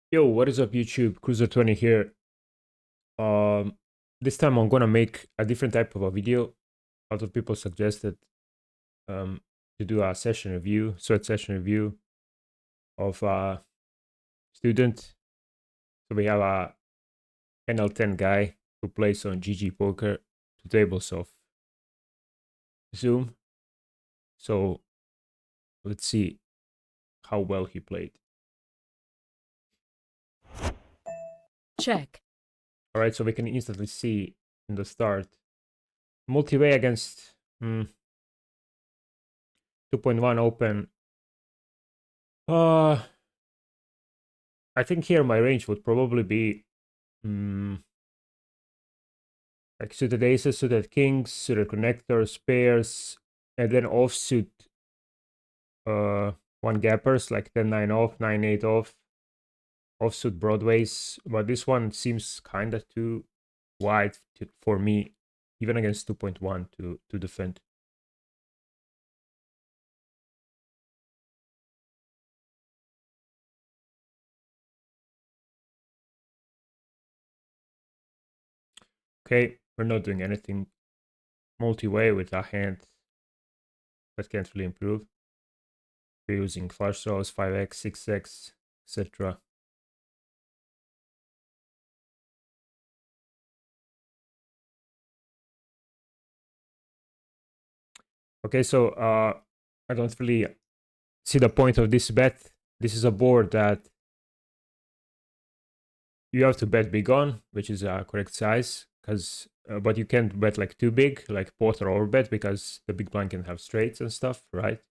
Yo, what is up, YouTube? Cruiser20 here. Um, this time I'm gonna make a different type of a video. A lot of people suggested um to do a session review, sweat session review of a student. So we have a NL10 guy who plays on GGPoker, 2 tables of Zoom. So let's see how well he played. Check. All right, so we can instantly see in the start multi-way against 2.1 open. Uh, I think here my range would probably be like suited aces, suited kings, suited connectors, pairs, and then offsuit one gappers like 10-9 off, 9-8 off, offsuit broadways. But this one seems kinda too wide for me, even against 2.1 to defend. Okay, we're not doing anything multi-way with a hand that can't really improve. We're using flush draws, 5x, 6x, etc. Okay, so I don't really see the point of this bet. This is a board that you have to bet big on, which is a correct size, because but you can't bet like too big, like pot or overbet, because the big blind can have straights and stuff, right?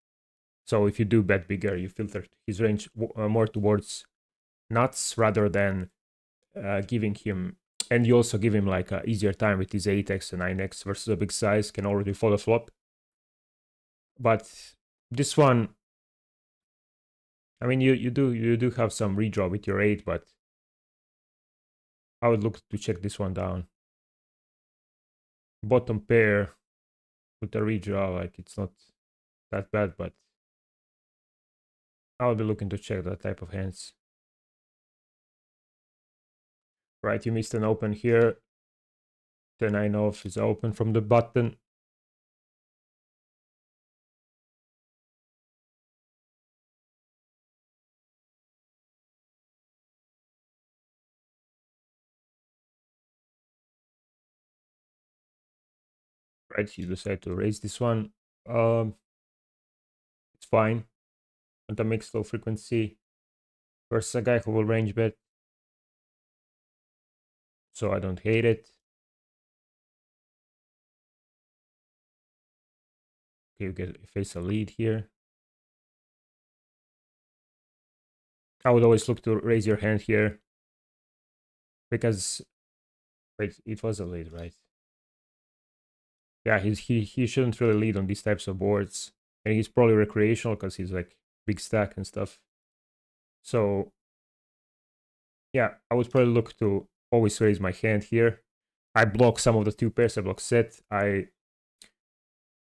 So if you do bet bigger, you filter his range more towards nuts rather than giving him, and you also give him like a easier time with his 8x and 9x versus a big size can already follow flop. But this one, I mean, you do have some redraw with your 8, but I would look to check this one down. Bottom pair with a redraw, like it's not that bad, but I'll be looking to check that type of hands. Right, you missed an open here. The 9 off is open from the button. Right, you decide to raise this one. It's fine. And a mixed low frequency versus a guy who will range bet. So I don't hate it. Okay, you face a lead here. I would always look to raise your hand here. Because wait, it was a lead, right? Yeah, he shouldn't really lead on these types of boards. And he's probably recreational because he's like big stack and stuff. So yeah, I would probably look to always raise my hand here. I block some of the 2 pairs, I block set.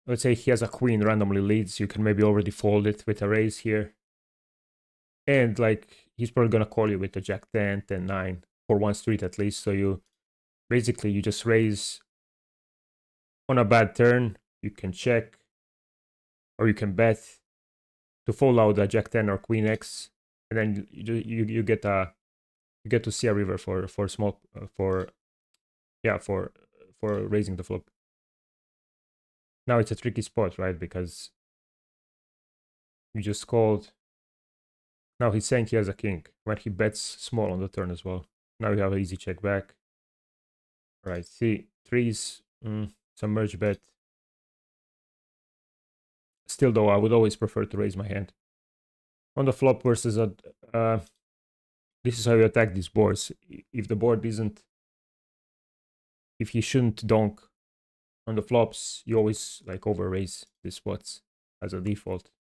Let's say he has a queen randomly leads, you can maybe already fold it with a raise here. And like he's probably gonna call you with a jack 10, 10, 9 for one street at least. So you basically you just raise on a bad turn, you can check or you can bet to fold out a jack 10 or queen X, and then you get to see a river for small for yeah for raising the flop. Now it's a tricky spot, right? Because you just called. Now he's saying he has a king when he bets small on the turn as well. Now you have an easy check back. Right, see, threes, some merge bet. Still though, I would always prefer to raise my hand. On the flop versus a, this is how you attack these boards. If the board isn't, if he shouldn't donk on the flops, you always like over raise these spots as a default.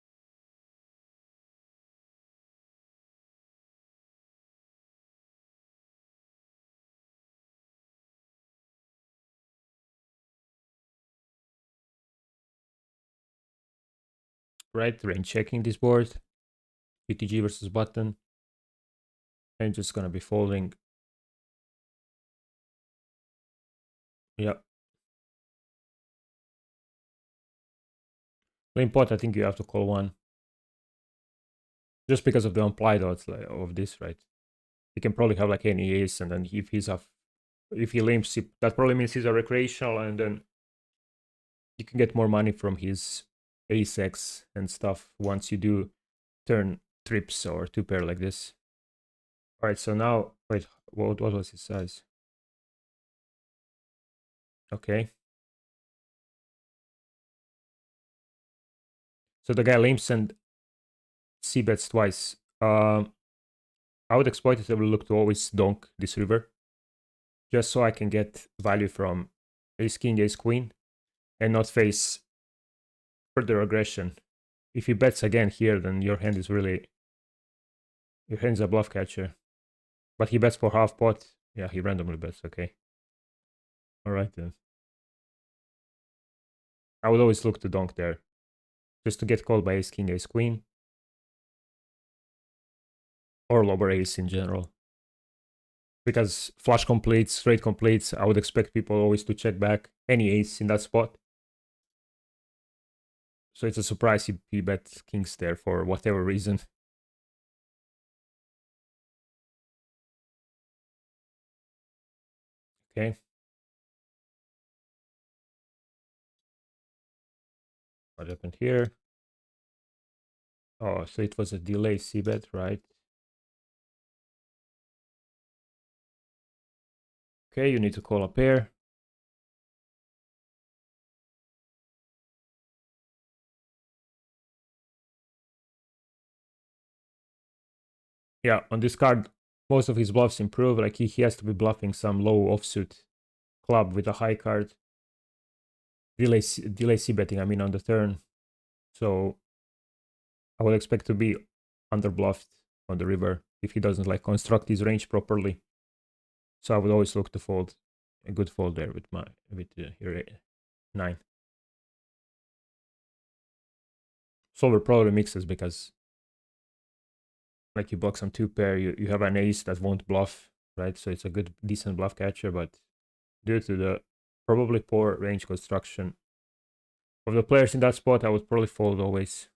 Right, range checking this board. UTG versus button. And just gonna be folding. Yeah. Plain pot, I think you have to call one. Just because of the implied odds of this, right? He can probably have like any ace, and then if he limps, that probably means he's a recreational, and then you can get more money from his ace X and stuff once you do turn trips or two pair like this. All right, so now, wait, what was his size? Okay. So the guy limps and C bets twice. I would exploitatively look to always donk this river, just so I can get value from ace king, ace queen, and not face further aggression. If he bets again here, then your hand is a bluff catcher. But he bets for half pot. Yeah, he randomly bets. Okay. All right then. I would always look to donk there, just to get called by ace king, ace queen, or lower ace in general. Because flush completes, straight completes, I would expect people always to check back any ace in that spot. So it's a surprise he bet kings there for whatever reason. Okay. What happened here? Oh, so it was a delay c-bet, right? Okay, you need to call a pair. Yeah, on this card, most of his bluffs improve. Like he has to be bluffing some low offsuit club with a high card. Delay c-betting, I mean, on the turn. So I would expect to be under bluffed on the river if he doesn't like construct his range properly. So I would always look to fold a good fold there with here 9. Solver probably mixes because like you block some two pair, you have an ace that won't bluff, right? So it's a good decent bluff catcher, but due to the probably poor range construction of the players in that spot, I would probably fold always.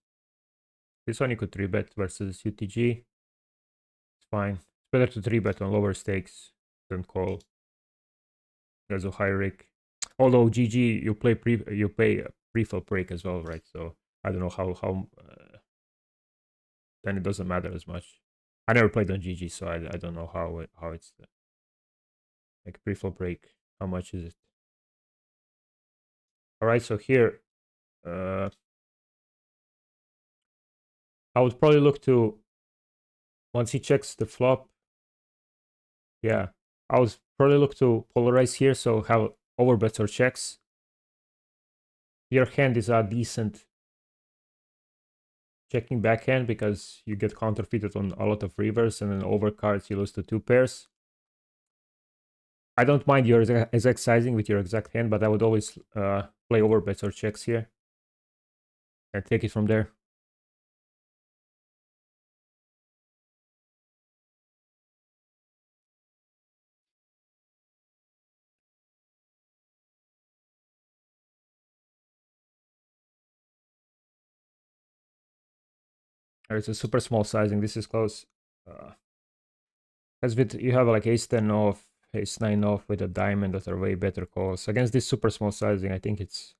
This one you could 3-bet versus UTG. It's fine. It's better to 3-bet on lower stakes than call. There's a high risk. Although GG, you pay pre-flop break as well, right? So I don't know how then it doesn't matter as much. I never played on GG, so I don't know how it's like pre-flop break. How much is it? All right, so here, I would probably look to once he checks the flop. Yeah, I would probably look to polarize here, so have overbets or checks. Your hand is a decent checking backhand because you get counterfeited on a lot of rivers, and then over cards you lose to two pairs. I don't mind your exact sizing with your exact hand, but I would always play overbets or checks here and take it from there. It's a super small sizing. This is close. As with you have like ace 10 off, ace 9 off with a diamond that are way better calls. Against this super small sizing, I think it's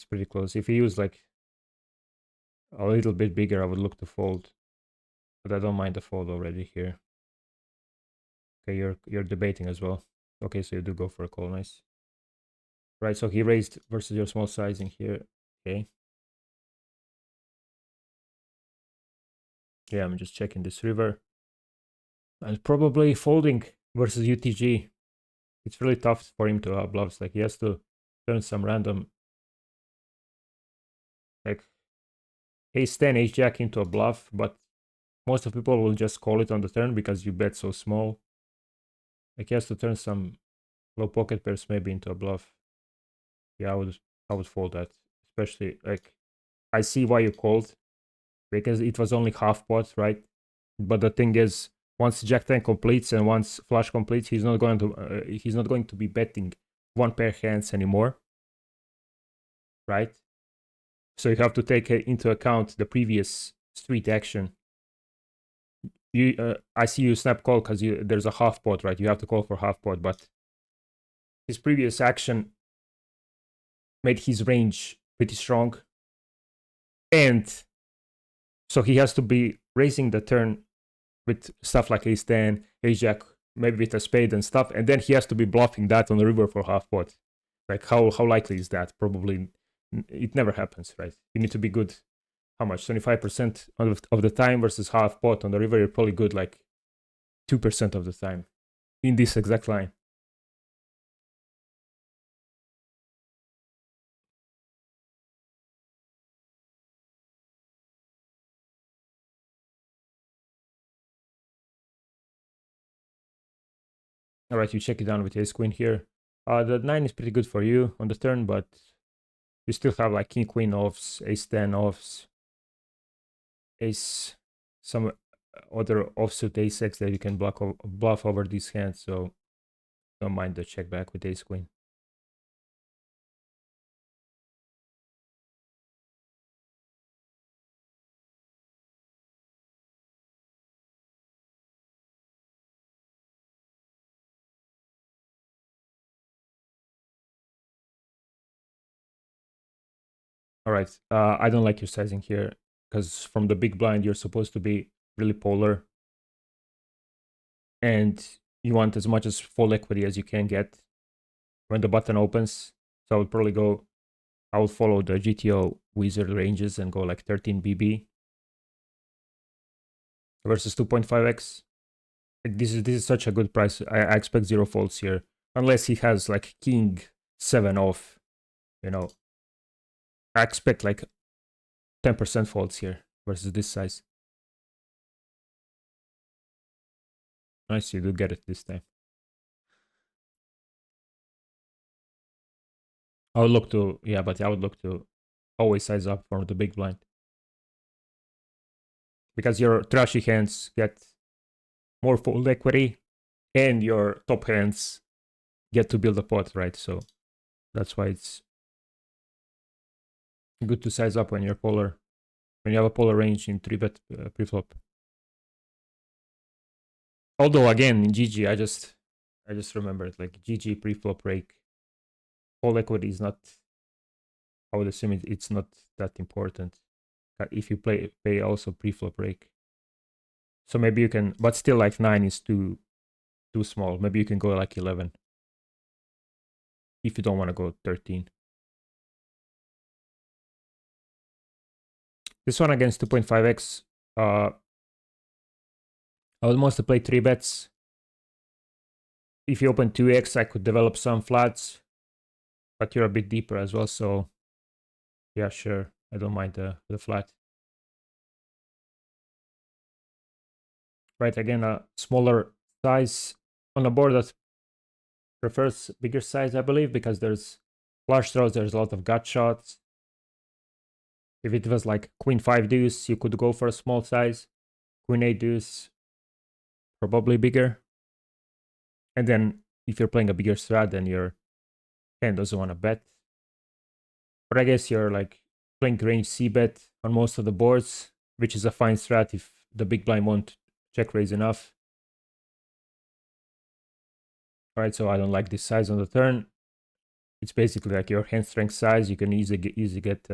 pretty close. If you use like a little bit bigger, I would look to fold. But I don't mind the fold already here. Okay, you're debating as well. Okay, so you do go for a call, nice. Right, so he raised versus your small sizing here. Okay. Yeah, I'm just checking this river. And probably folding versus UTG. It's really tough for him to have bluffs. Like he has to turn some random like ace 10, ace jack into a bluff, but most of people will just call it on the turn because you bet so small. Like he has to turn some low pocket pairs maybe into a bluff. Yeah, I would fold that. Especially like I see why you called because it was only half pot, right? But the thing is Once Jack 10 completes and once flush completes, he's not going to be betting one pair hands anymore, right? So you have to take into account the previous street action. I see you snap call because there's a half pot, right? You have to call for half pot, but his previous action made his range pretty strong, and so he has to be raising the turn with stuff like ace 10, ace jack, maybe with a spade and stuff, and then he has to be bluffing that on the river for half pot. Like how likely is that? Probably it never happens, right? You need to be good. How much? 25% of the time versus half pot on the river. You're probably good like 2% of the time in this exact line. All right, you check it down with ace queen here. The 9 is pretty good for you on the turn, but you still have like king queen offs, ace 10 offs, ace, some other offsuit ace x that you can bluff over these hands. So don't mind the check back with ace queen. All right, I don't like your sizing here because from the big blind you're supposed to be really polar, and you want as much as full equity as you can get when the button opens. So I would probably go. I would follow the GTO wizard ranges and go like 13 BB versus 2.5x. This is such a good price. I expect zero folds here, unless he has like king 7 off. You know, I expect like 10% folds here versus this size. Nice, you do get it this time. I would look to, yeah, but I would look to always size up for the big blind. Because your trashy hands get more fold equity and your top hands get to build a pot, right? So that's why it's good to size up when you're polar, when you have a polar range in 3-bet preflop. Although again in GG, I just remembered like GG preflop rake, fold equity is not. I would assume it's not that important if you pay also preflop rake. So maybe you can, but still like 9 is too small. Maybe you can go like 11 if you don't want to go 13. This one against 2.5x, I would mostly play 3 bets. If you open 2x, I could develop some flats, but you're a bit deeper as well, so yeah, sure. I don't mind the flat. Right, again, a smaller size on a board that prefers bigger size, I believe, because there's flush draws, there's a lot of gut shots. If it was like queen 5 deuce, you could go for a small size. Queen 8 deuce, probably bigger. And then if you're playing a bigger strat, then your hand doesn't want to bet. But I guess you're like playing range C bet on most of the boards, which is a fine strat if the big blind won't check raise enough. Alright, so I don't like this size on the turn. It's basically like your hand strength size. You can easily get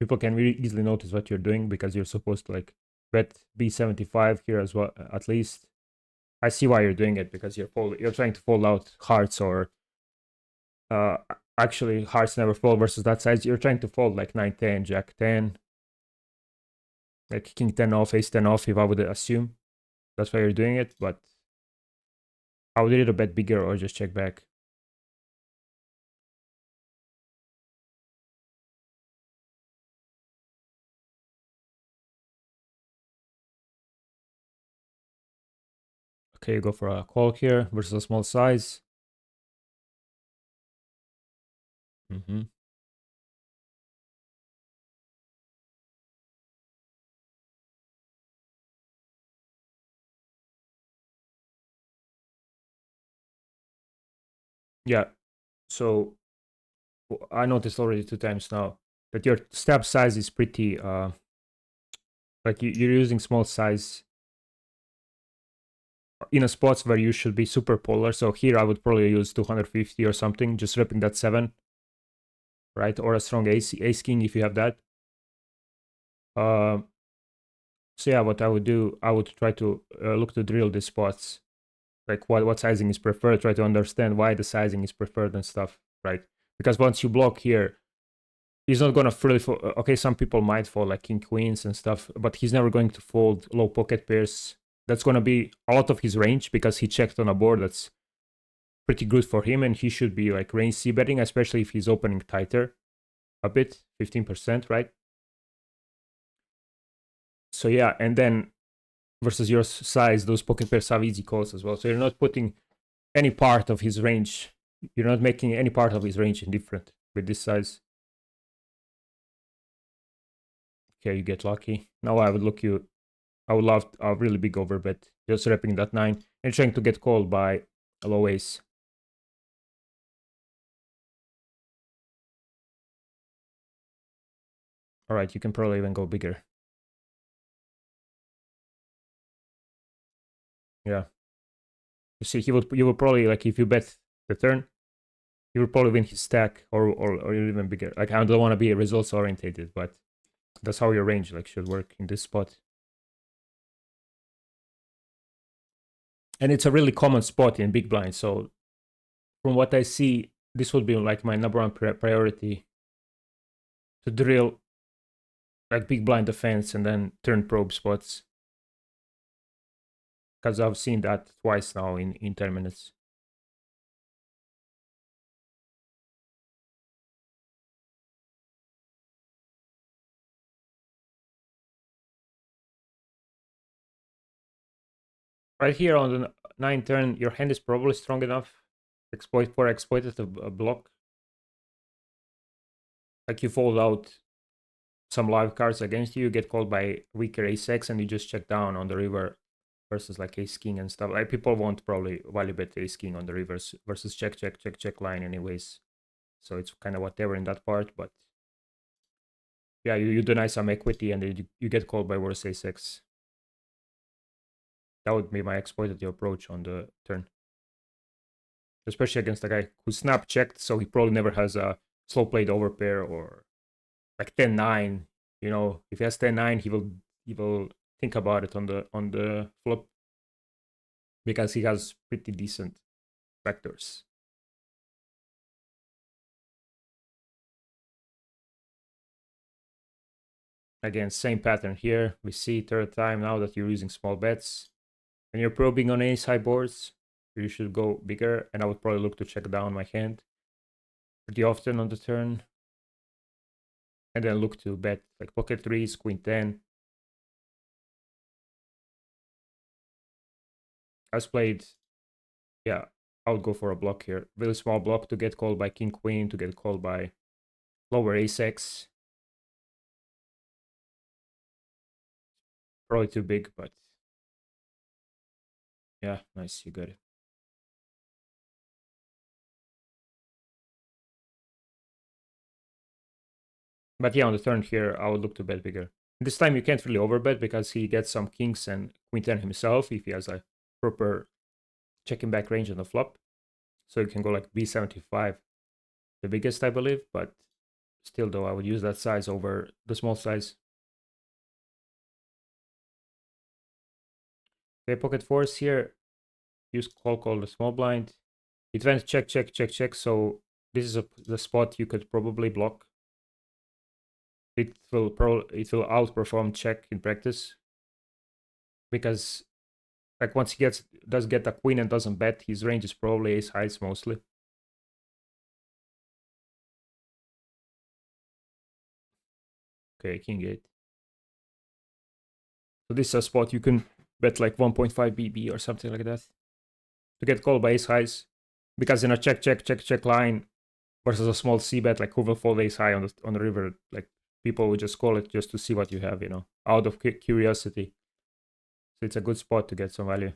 people can really easily notice what you're doing because you're supposed to like bet B75 here as well, at least. I see why you're doing it because you're trying to fold out hearts, or actually hearts never fold versus that size. You're trying to fold like 9 10, jack 10, like king 10 off, ace 10 off, if I would assume. That's why you're doing it, but I would either bet bigger or just check back. Okay, go for a call here versus a small size. Yeah. So I noticed already 2 times now that your stab size is pretty like you're using small size in a spots where you should be super polar. So here I would probably use 250 or something, just ripping that 7, right? Or a strong ace king if you have that. Uh, so yeah, what I would do, I would try to look to drill these spots, like what sizing is preferred, try to understand why the sizing is preferred and stuff, right? Because once you block here, he's not gonna fully fold. Okay, some people might fold like king queens and stuff, but he's never going to fold low pocket pairs. That's gonna be out of his range because he checked on a board that's pretty good for him, and he should be like range c betting, especially if he's opening tighter a bit, 15%, right? So yeah, and then versus your size, those pocket pairs have easy calls as well. So you're not putting any part of his range. You're not making any part of his range indifferent with this size. Okay, you get lucky. Now I would look you. I would love a really big overbet, just repping that 9 and trying to get called by a low ace. All right, you can probably even go bigger. Yeah. You see, you would probably like if you bet the turn, he would probably win his stack or even bigger. Like I don't want to be results orientated, but that's how your range like should work in this spot. And it's a really common spot in big blind. So from what I see, this would be like my number one priority to drill like big blind defense and then turn probe spots. Because I've seen that twice now in 10 minutes. Right here on the 9 turn, your hand is probably strong enough exploitative block. Like you fold out some live cards against you, you get called by weaker ace-x, and you just check down on the river versus like ace-king and stuff. Like people won't probably value bet ace-king on the rivers versus check line anyways. So it's kind of whatever in that part, but yeah, you deny some equity and then you get called by worse ace-x. That would be my exploitative approach on the turn. Especially against a guy who snap checked, so he probably never has a slow played overpair or like 10-9. You know, if he has 10-9, he will think about it on the flop because he has pretty decent vectors. Again, same pattern here. We see third time now that you're using small bets. When you're probing on ace high boards, you should go bigger, and I would probably look to check down my hand pretty often on the turn. And then look to bet like pocket threes, queen 10. I was played, yeah, I would go for a block here. Really small block to get called by king queen, to get called by lower ace-x. Probably too big, but yeah, nice, you got it. But yeah, on the turn here, I would look to bet bigger. This time you can't really overbet because he gets some kings and queen 10 himself if he has a proper checking back range on the flop. So you can go like b75, the biggest, I believe, but still though, I would use that size over the small size. Okay, pocket fours here, use call the small blind. It went check, so this is the spot you could probably block. It will outperform check in practice because like once he does get a queen and doesn't bet, his range is probably ace highs mostly. Okay, king 8. So this is a spot you can bet like 1.5 BB or something like that to get called by ace highs, because in a check line versus a small c bet, like who will fold ace high on the river, like people would just call it just to see what you have, out of curiosity. So it's a good spot to get some value.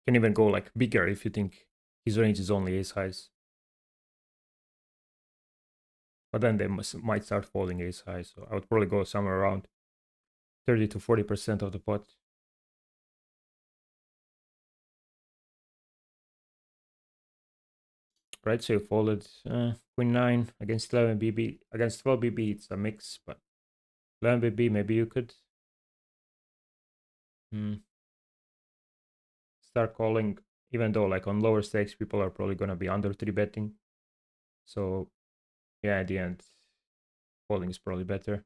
Can even go like bigger if you think his range is only ace highs. But then they might start folding ace high. So I would probably go somewhere around 30 to 40% of the pot. Right, so you folded queen 9 against 11 BB. Against 12 BB, it's a mix, but 11 BB, maybe you could start calling, even though like on lower stakes, people are probably going to be under 3 betting. So yeah, at the end, folding is probably better.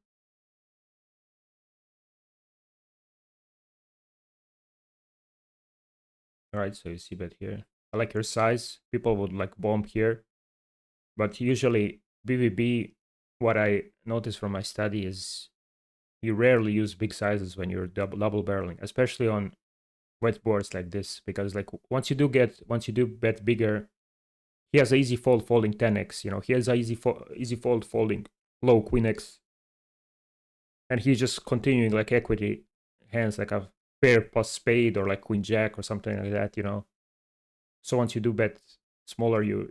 All right, so you see bet here. I like your size. People would like bomb here, but usually BVB, what I noticed from my study is you rarely use big sizes when you're double barreling, especially on wet boards like this, because like once you do bet bigger, he has an easy fold folding 10x. You know, he has an easy fold folding low queen x, and he's just continuing like equity hands like a pair plus spade or like queen jack or something like that. You know, so once you do bet smaller, you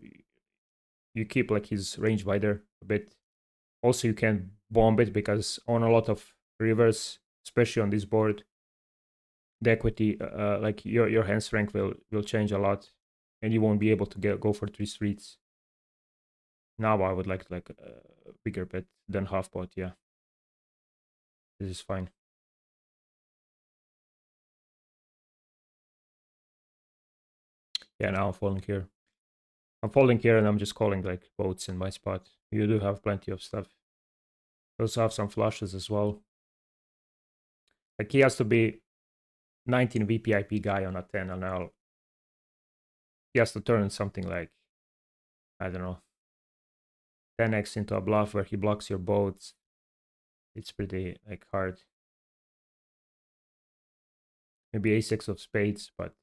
keep like his range wider a bit. Also, you can bomb it because on a lot of rivers, especially on this board, the equity, like your hand strength will change a lot, and you won't be able to go for 3 streets. Now I would like a bigger bet than half pot. Yeah, this is fine. Yeah, now I'm falling here. I'm folding here and I'm just calling like boats in my spot. You do have plenty of stuff. You also have some flushes as well. Like he has to be 19 VPIP guy on a 10 and now he has to turn something like, I don't know, 10x into a bluff where he blocks your boats. It's pretty like hard. Maybe a6 of spades, but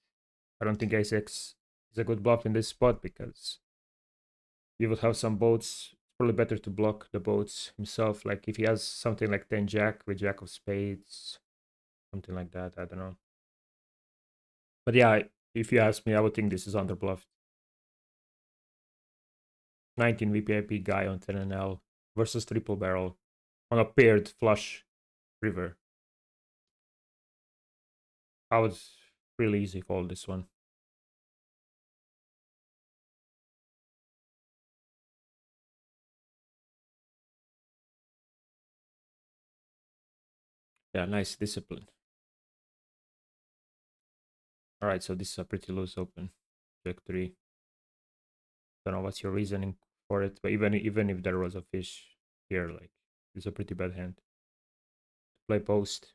I don't think a6 is a good bluff in this spot because you would have some boats. It's probably better to block the boats himself. Like if he has something like 10 jack with jack of spades, something like that. I don't know. But yeah, if you ask me, I would think this is underbluffed. 19 VPIP guy on 10NL versus triple barrel on a paired flush river. I would really easy fold this one. Yeah, nice discipline. All right, so this is a pretty loose open. Jack 3. Don't know what's your reasoning for it, but even if there was a fish here, like it's a pretty bad hand. Play post.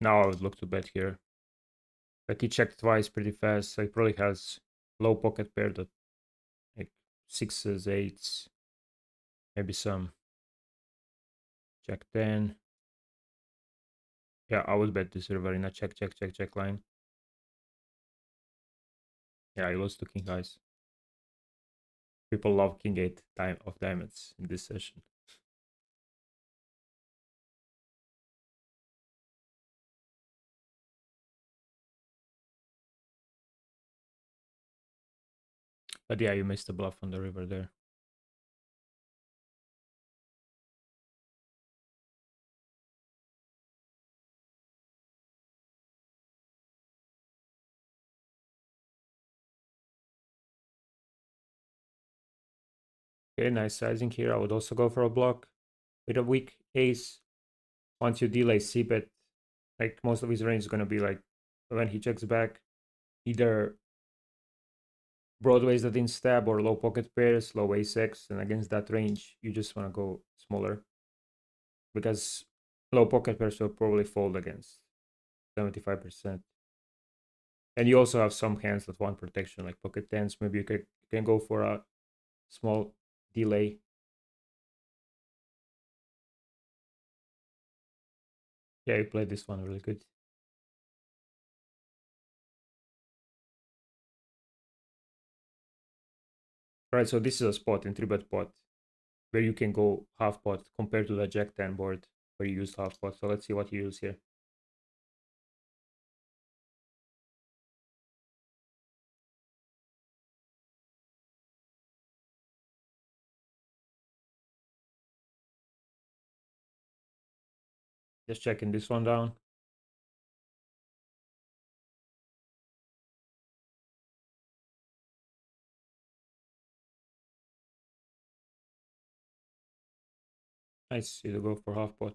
Now I would look to bet here. Like he checked twice pretty fast, so he probably has low pocket pair that like sixes, eights, maybe some jack 10. Yeah, I would bet this river in a check line. Yeah, I lost to king highs. People love king 8 time of diamonds in this session. But yeah, you missed the bluff on the river there. Okay, nice sizing here. I would also go for a block with a weak ace. Once you delay c-bet, like most of his range is going to be like when he checks back, either broadways that didn't stab or low pocket pairs, low ace-x, and against that range, you just want to go smaller because low pocket pairs will probably fold against 75%. And you also have some hands that want protection, like pocket tens. Maybe you can go for a small delay. Yeah, you played this one really good. Right, so this is a spot in 3-bet pot where you can go half pot compared to the Jack 10 board where you used half pot. So let's see what you use here. Just checking this one down. Nice, you go for half pot.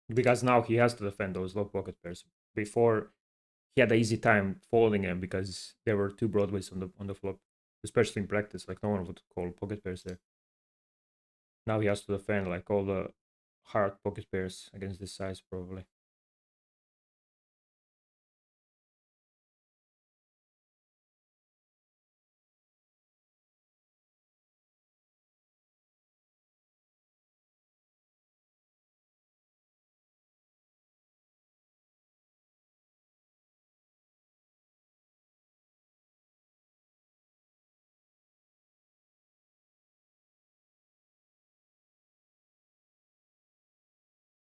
Because now he has to defend those low pocket pairs. Before he had an easy time folding them because there were two broadways on the flop, especially in practice. Like no one would call pocket pairs there. Now he has to defend like all the hard pocket pairs against this size probably.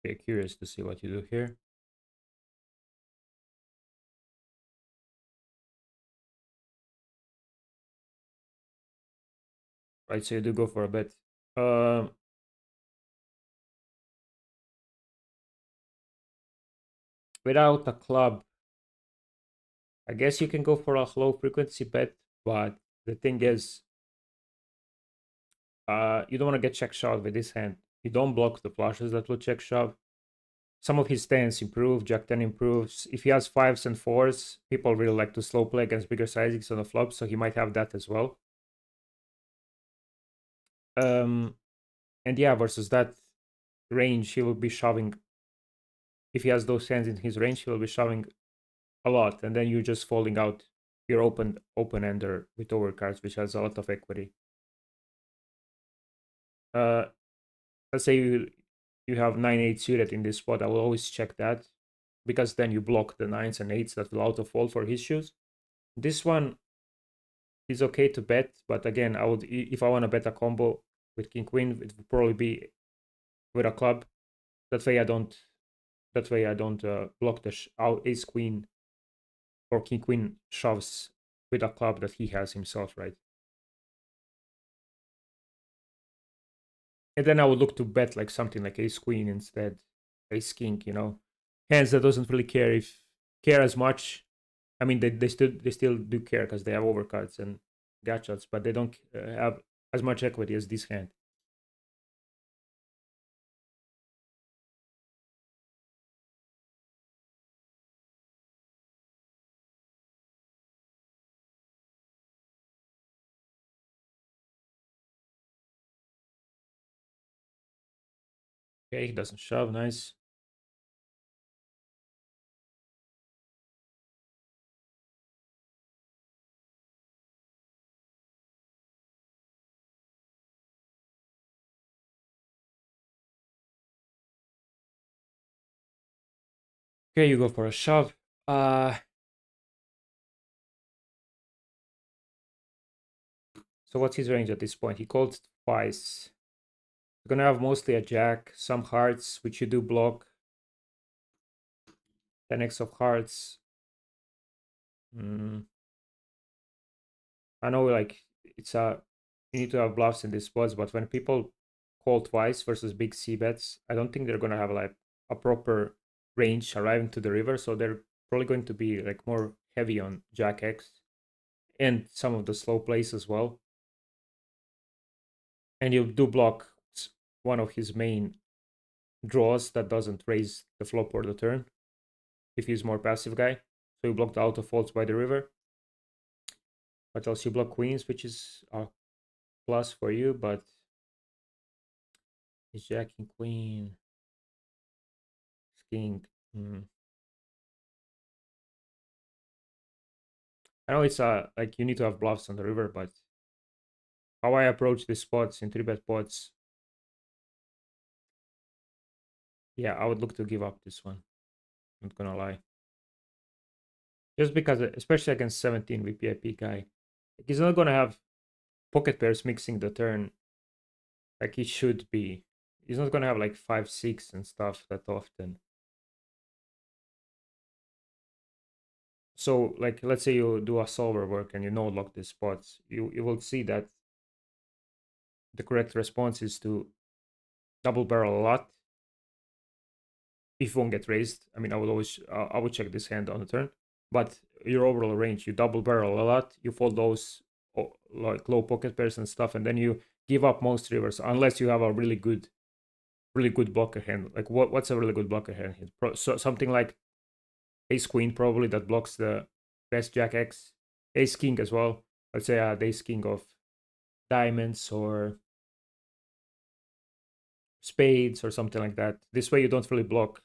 Okay, curious to see what you do here. Right, so you do go for a bet. Um, Without a club, I guess you can go for a low frequency bet, but the thing is, you don't want to get check shot with this hand. You don't block the flushes that will check shove. Some of his tens improve, Jack 10 improves. If he has fives and fours, people really like to slow play against bigger sizings on the flop, so he might have that as well. Um, and yeah, versus that range, he will be shoving. If he has those hands in his range, he will be shoving a lot, and then you're just folding out your open ender with overcards, which has a lot of equity. Uh, let's say you have 9-8 suited in this spot. I will always check that because then you block the nines and eights that will auto fold for his shoes. This one is okay to bet, but again, I would if I want to bet a combo with king queen, it would probably be with a club. That way I don't. That way I don't block the out ace queen or king queen shoves with a club that he has himself, right? And then I would look to bet like something like ace queen instead, ace king, hands that doesn't really care as much. I mean, they still do care because they have overcards and gotchas, but they don't have as much equity as this hand. Okay, he doesn't shove, nice. Okay, you go for a shove. So what's his range at this point? He called twice. You're gonna have mostly a jack, some hearts, which you do block. 10x of hearts. Mm, I know, like it's a you need to have bluffs in these spots, but when people call twice versus big C bets, I don't think they're gonna have like a proper range arriving to the river, so they're probably going to be like more heavy on Jack X and some of the slow plays as well. And you do block one of his main draws that doesn't raise the flop or the turn if he's more passive guy. So you block the auto folds by the river. What else? You block queens, which is a plus for you, but it's jack and queen, it's king. Mm. I know it's like you need to have bluffs on the river, but how I approach these spots in 3-bet pots, Yeah, I would look to give up this one. Not gonna lie. Just because, especially against 17 VPIP guy, he's not gonna have pocket pairs mixing the turn like he should be. He's not gonna have like 5-6 and stuff that often. So like let's say you do a solver work and you no lock these spots, you will see that the correct response is to double barrel a lot if you won't get raised. I mean, I would always I would check this hand on the turn, but your overall range, you double barrel a lot, you fold those like low pocket pairs and stuff, and then you give up most rivers unless you have a really good blocker hand. Like what's a really good blocker hand? So something like ace queen probably that blocks the best jack X, ace king as well. Let's say ace king of diamonds or spades or something like that. This way you don't really block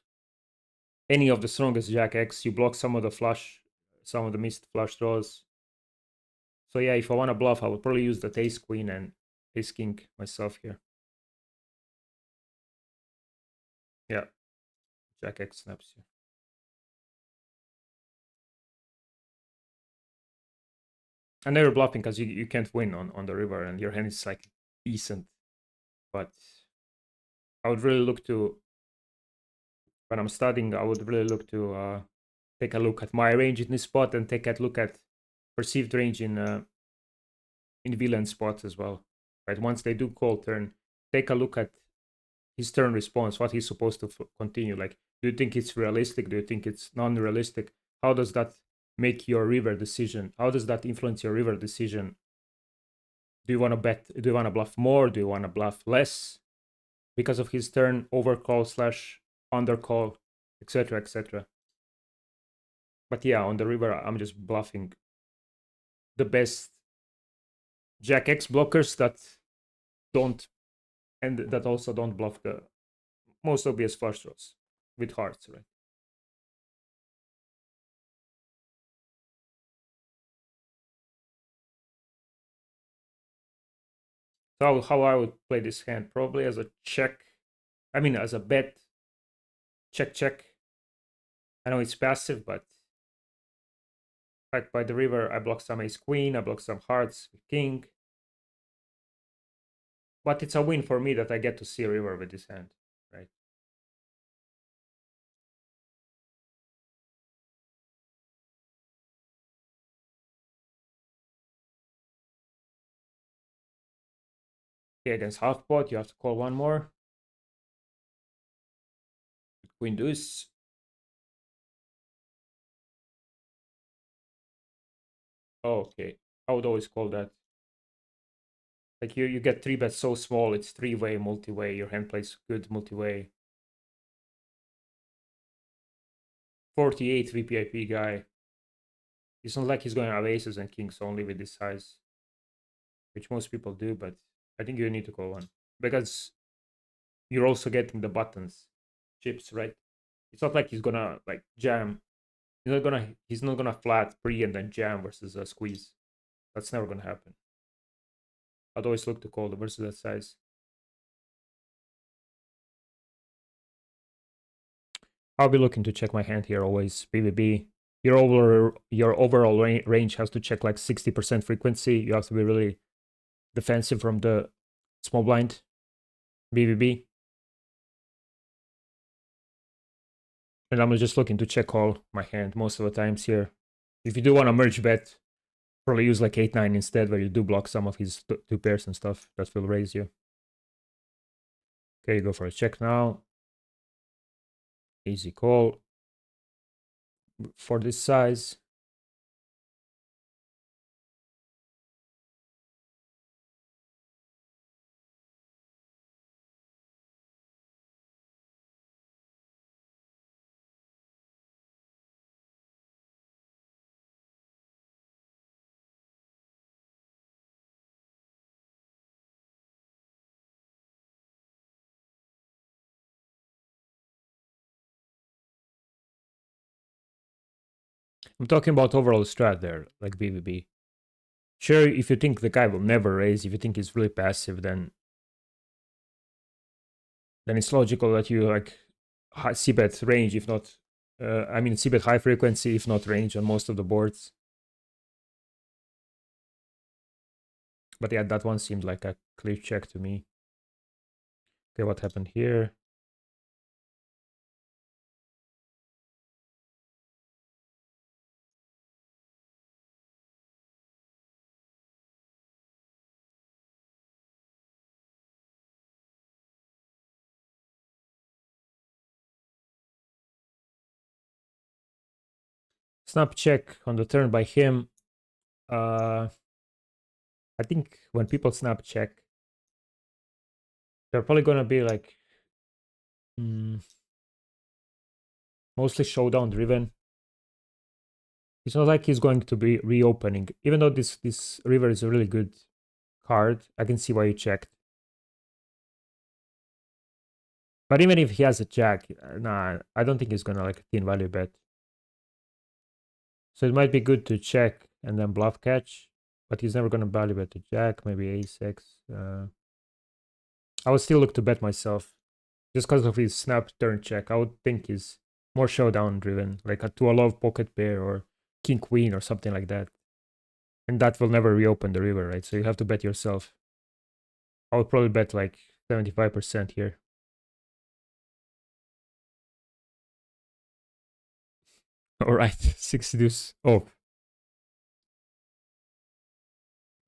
any of the strongest jack X. You block some of the flush, some of the missed flush draws. So yeah, if I want to bluff, I would probably use the ace queen and ace king myself here. Yeah, jack X snaps here. And never bluffing because you can't win on the river and your hand is like decent. But I would really look to, when I'm studying, I would really look to take a look at my range in this spot and take a look at perceived range in villain spots as well. Right, once they do call turn, take a look at his turn response, what he's supposed to continue. Like, do you think it's realistic? Do you think it's non-realistic? How does that make your river decision? How does that influence your river decision? Do you want to bet? Do you want to bluff more? Do you want to bluff less because of his turn overcall slash undercall, etc., etc.? But yeah, on the river, I'm just bluffing the best Jack X blockers that don't, and that also don't bluff the most obvious flush draws with hearts, right? So how I would play this hand, probably as a check. I mean, as a bet, check, check. I know it's passive, but like by the river, I block some ace queen, I block some hearts with king. But it's a win for me that I get to see a river with this hand, right? Okay, against half pot, you have to call one more. Queen deuce. Oh, okay. I would always call that. Like you get three bets so small, it's three-way, multi-way. Your hand plays good multi-way. 48 VPIP guy. It's not like he's going to have aces and kings only with this size, which most people do, but I think you need to call one because you're also getting the buttons chips, right? It's not like he's gonna like jam. He's not gonna flat pre and then jam versus a squeeze. That's never gonna happen. I'd always look to call the versus that size. I'll be looking to check my hand here always. BBB. Your overall range has to check like 60% frequency. You have to be really defensive from the small blind. BBB. And I'm just looking to check all my hand most of the times here. If you do want to merge bet, probably use like 8-9 instead, where you do block some of his two pairs and stuff. That will raise you. Okay, go for a check now. Easy call. For this size. I'm talking about overall strat there, like BBB. Sure, if you think the guy will never raise, if you think he's really passive, then it's logical that you like c-bet range, if not, I mean c-bet high frequency, if not range on most of the boards. But yeah, that one seemed like a clear check to me. Okay, what happened here? Snap check on the turn by him. I think when people snap check, they're probably gonna be like mostly showdown driven. It's not like he's going to be reopening, even though this river is a really good card. I can see why you checked. But even if he has a jack, nah, I don't think he's gonna like thin value bet. So it might be good to check and then bluff catch, but he's never gonna value bet a jack, maybe ace x. I would still look to bet myself just because of his snap turn check. I would think he's more showdown driven, like to a love pocket pair or king queen or something like that. And that will never reopen the river, right? So you have to bet yourself. I would probably bet like 75% here. All right, six deuce. Oh,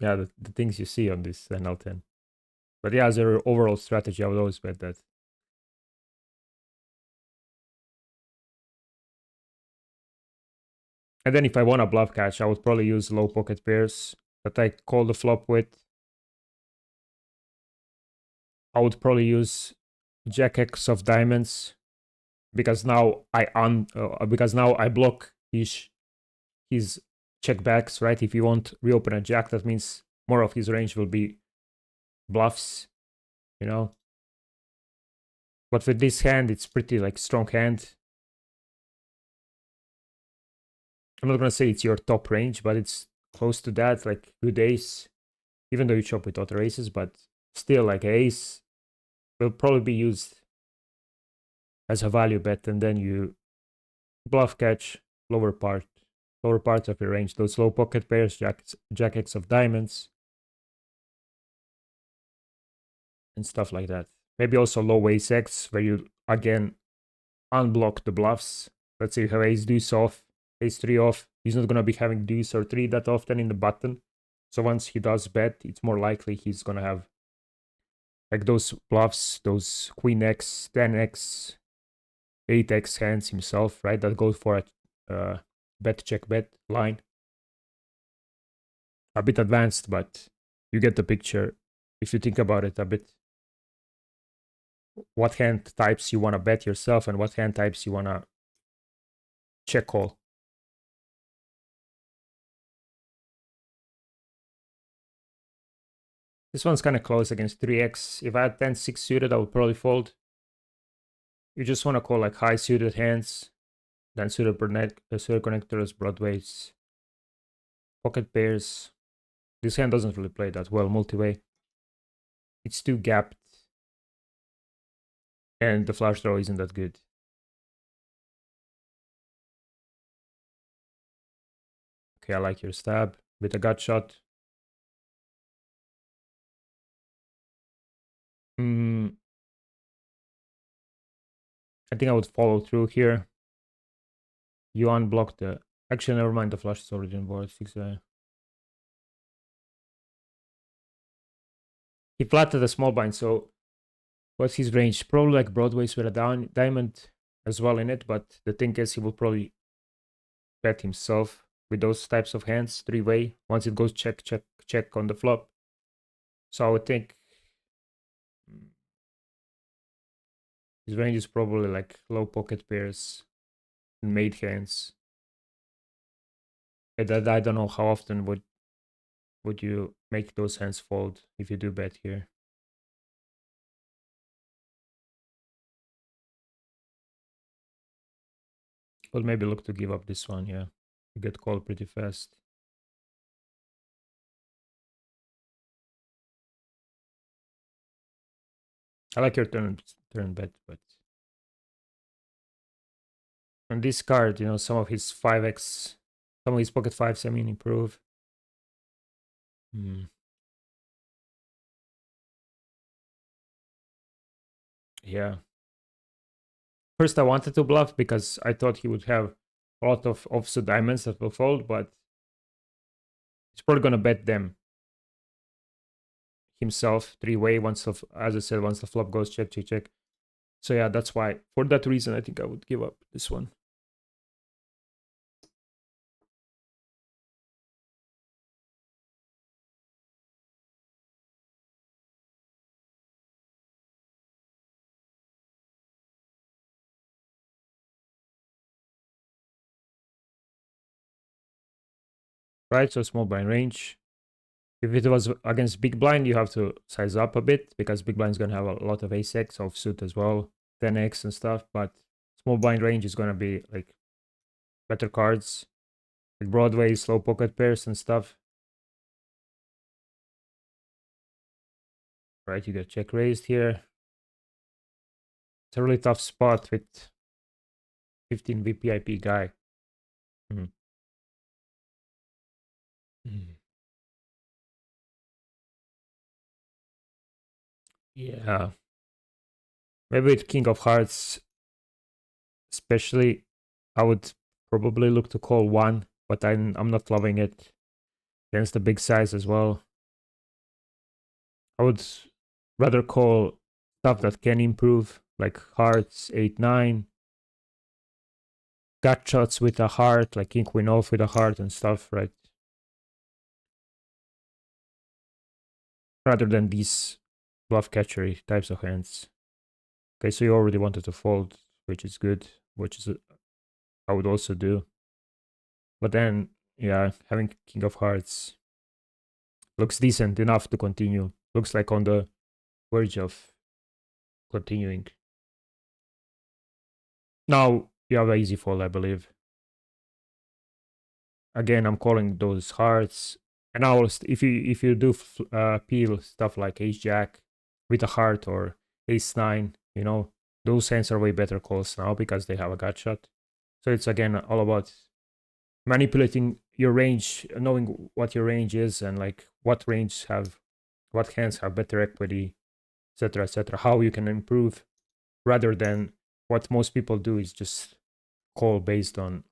yeah, the things you see on this NL10. But yeah, as an overall strategy, I would always bet that. And then if I want a bluff catch, I would probably use low pocket pairs that I call the flop with. I would probably use Jack X of diamonds because now I block his checkbacks, right? If you want reopen a jack, that means more of his range will be bluffs, you know. But with this hand, it's pretty like strong hand. I'm not gonna say it's your top range, but it's close to that, like good ace. Even though you chop with other aces, but still like ace will probably be used as a value bet, and then you bluff catch lower parts of your range. Those low pocket pairs, jack X of diamonds, and stuff like that. Maybe also low ace X, where you again unblock the bluffs. Let's say you have ace deuce off, ace three off. He's not gonna be having deuce or three that often in the button. So once he does bet, it's more likely he's gonna have like those bluffs, those queen X, 10x, 8x hands himself, right? That goes for a bet check bet line. A bit advanced, but you get the picture if you think about it a bit. What hand types you want to bet yourself and what hand types you want to check call. This one's kind of close against 3x. If I had 10-6 suited, I would probably fold. You just want to call like high suited hands, then suited connectors, broadways, pocket pairs. This hand doesn't really play that well multi-way. It's too gapped, and the flush draw isn't that good. Okay, I like your stab with a gut shot. I think I would follow through here. You unblock the... Actually, never mind, the flush is already on board. 6 He flatted a small blind, so what's his range? Probably like broadways with a diamond as well in it, but the thing is he will probably bet himself with those types of hands, three-way, once it goes check, check, check on the flop. So I would think his range is probably like low pocket pairs and made hands. And I don't know how often would you make those hands fold if you do bet here. Well, maybe look to give up this one, yeah. You get called pretty fast. I like your turn bet, but And this card, some of his 5x, some of his pocket fives, improve. Yeah. First, I wanted to bluff because I thought he would have a lot of offsuit diamonds that will fold, but he's probably gonna bet them himself three-way once as I said, once the flop goes check, check, check. So yeah, that's why. For that reason, I think I would give up this one. Right, so small blind range. If it was against big blind, you have to size up a bit because big blind is gonna have a lot of ace-x offsuit as well, 10x and stuff. But small blind range is gonna be like better cards, like Broadway, slow pocket pairs and stuff. Right, you get check raised here. It's a really tough spot with 15 VPIP guy. Mm. Mm. Yeah. Maybe with King of Hearts, especially, I would probably look to call one, but I'm not loving it against the big size as well. I would rather call stuff that can improve, like hearts 8-9, gut shots with a heart, like king queen off with a heart and stuff, right? Rather than these bluff catchery types of hands. Okay, so you already wanted to fold, which is good, which is I would also do. But then, yeah, having king of hearts looks decent enough to continue. Looks like on the verge of continuing. Now you have an easy fold, I believe. Again, I'm calling those hearts. And now, if you do peel stuff like ace jack with a heart or ace nine, those hands are way better calls now because they have a gut shot. So it's again all about manipulating your range, knowing what your range is and like what hands have better equity, etc., etc. How you can improve, rather than what most people do is just call based on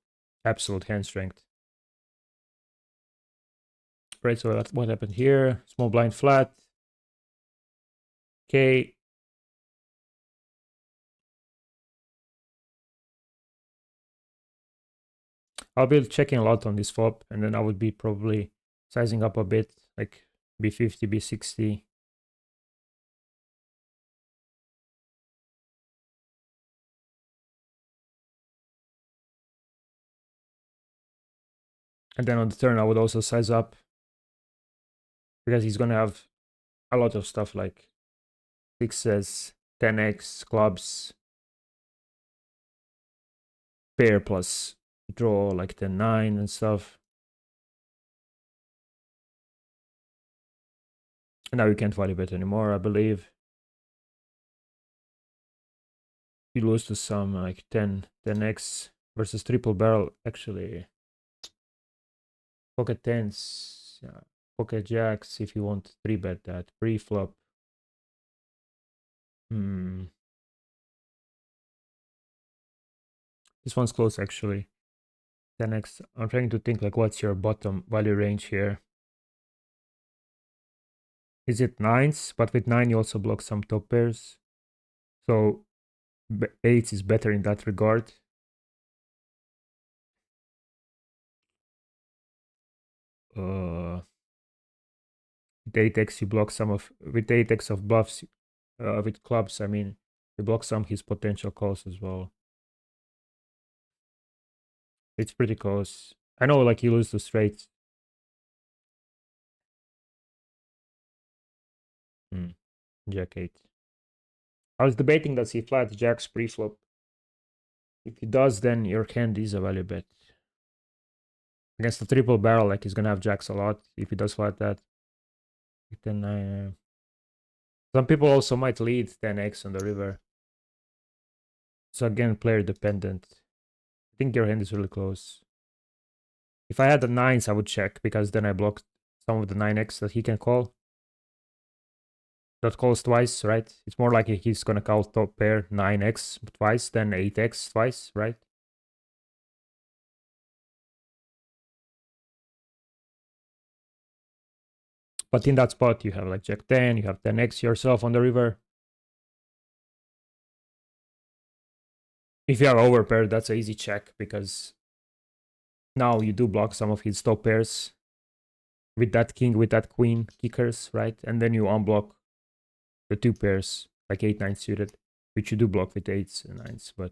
absolute hand strength. Right, so that's what happened here. Small blind flat. Okay. I'll be checking a lot on this flop, and then I would be probably sizing up a bit, like B50, B60. And then on the turn, I would also size up because he's going to have a lot of stuff like sixes, 10x, clubs, pair plus draw like 10-9 and stuff. And now you can't value bet anymore, I believe. You lose to some like 10x versus triple barrel. Actually, pocket tens, yeah, pocket jacks if you want to 3-bet that pre-flop. This one's close actually. 10x. I'm trying to think like what's your bottom value range here. Is it nines? But with 9 you also block some top pairs. So 8 is better in that regard. With 8x you block some of, with 8x of bluffs, with clubs, I mean, you block some his potential calls as well. It's pretty close. I know like you lose the straights. Jack 8. I was debating that he flat jacks pre-flop. If he does, then your hand is a value bet. Against the triple barrel, like he's gonna have jacks a lot if he does flat that. Then some people also might lead 10x on the river. So again, player dependent. think your hand is really close. If I had the 9s, I would check, because then I blocked some of the 9x that he can call. That calls twice, right? It's more likely he's gonna call top pair 9x twice than 8x twice, right? But in that spot, you have like Jack 10, you have 10x yourself on the river. If you are overpaired, that's an easy check, because now you do block some of his top pairs with that king, with that queen kickers, right? And then you unblock the 2 pairs, like 8-9 suited, which you do block with 8s and 9s, but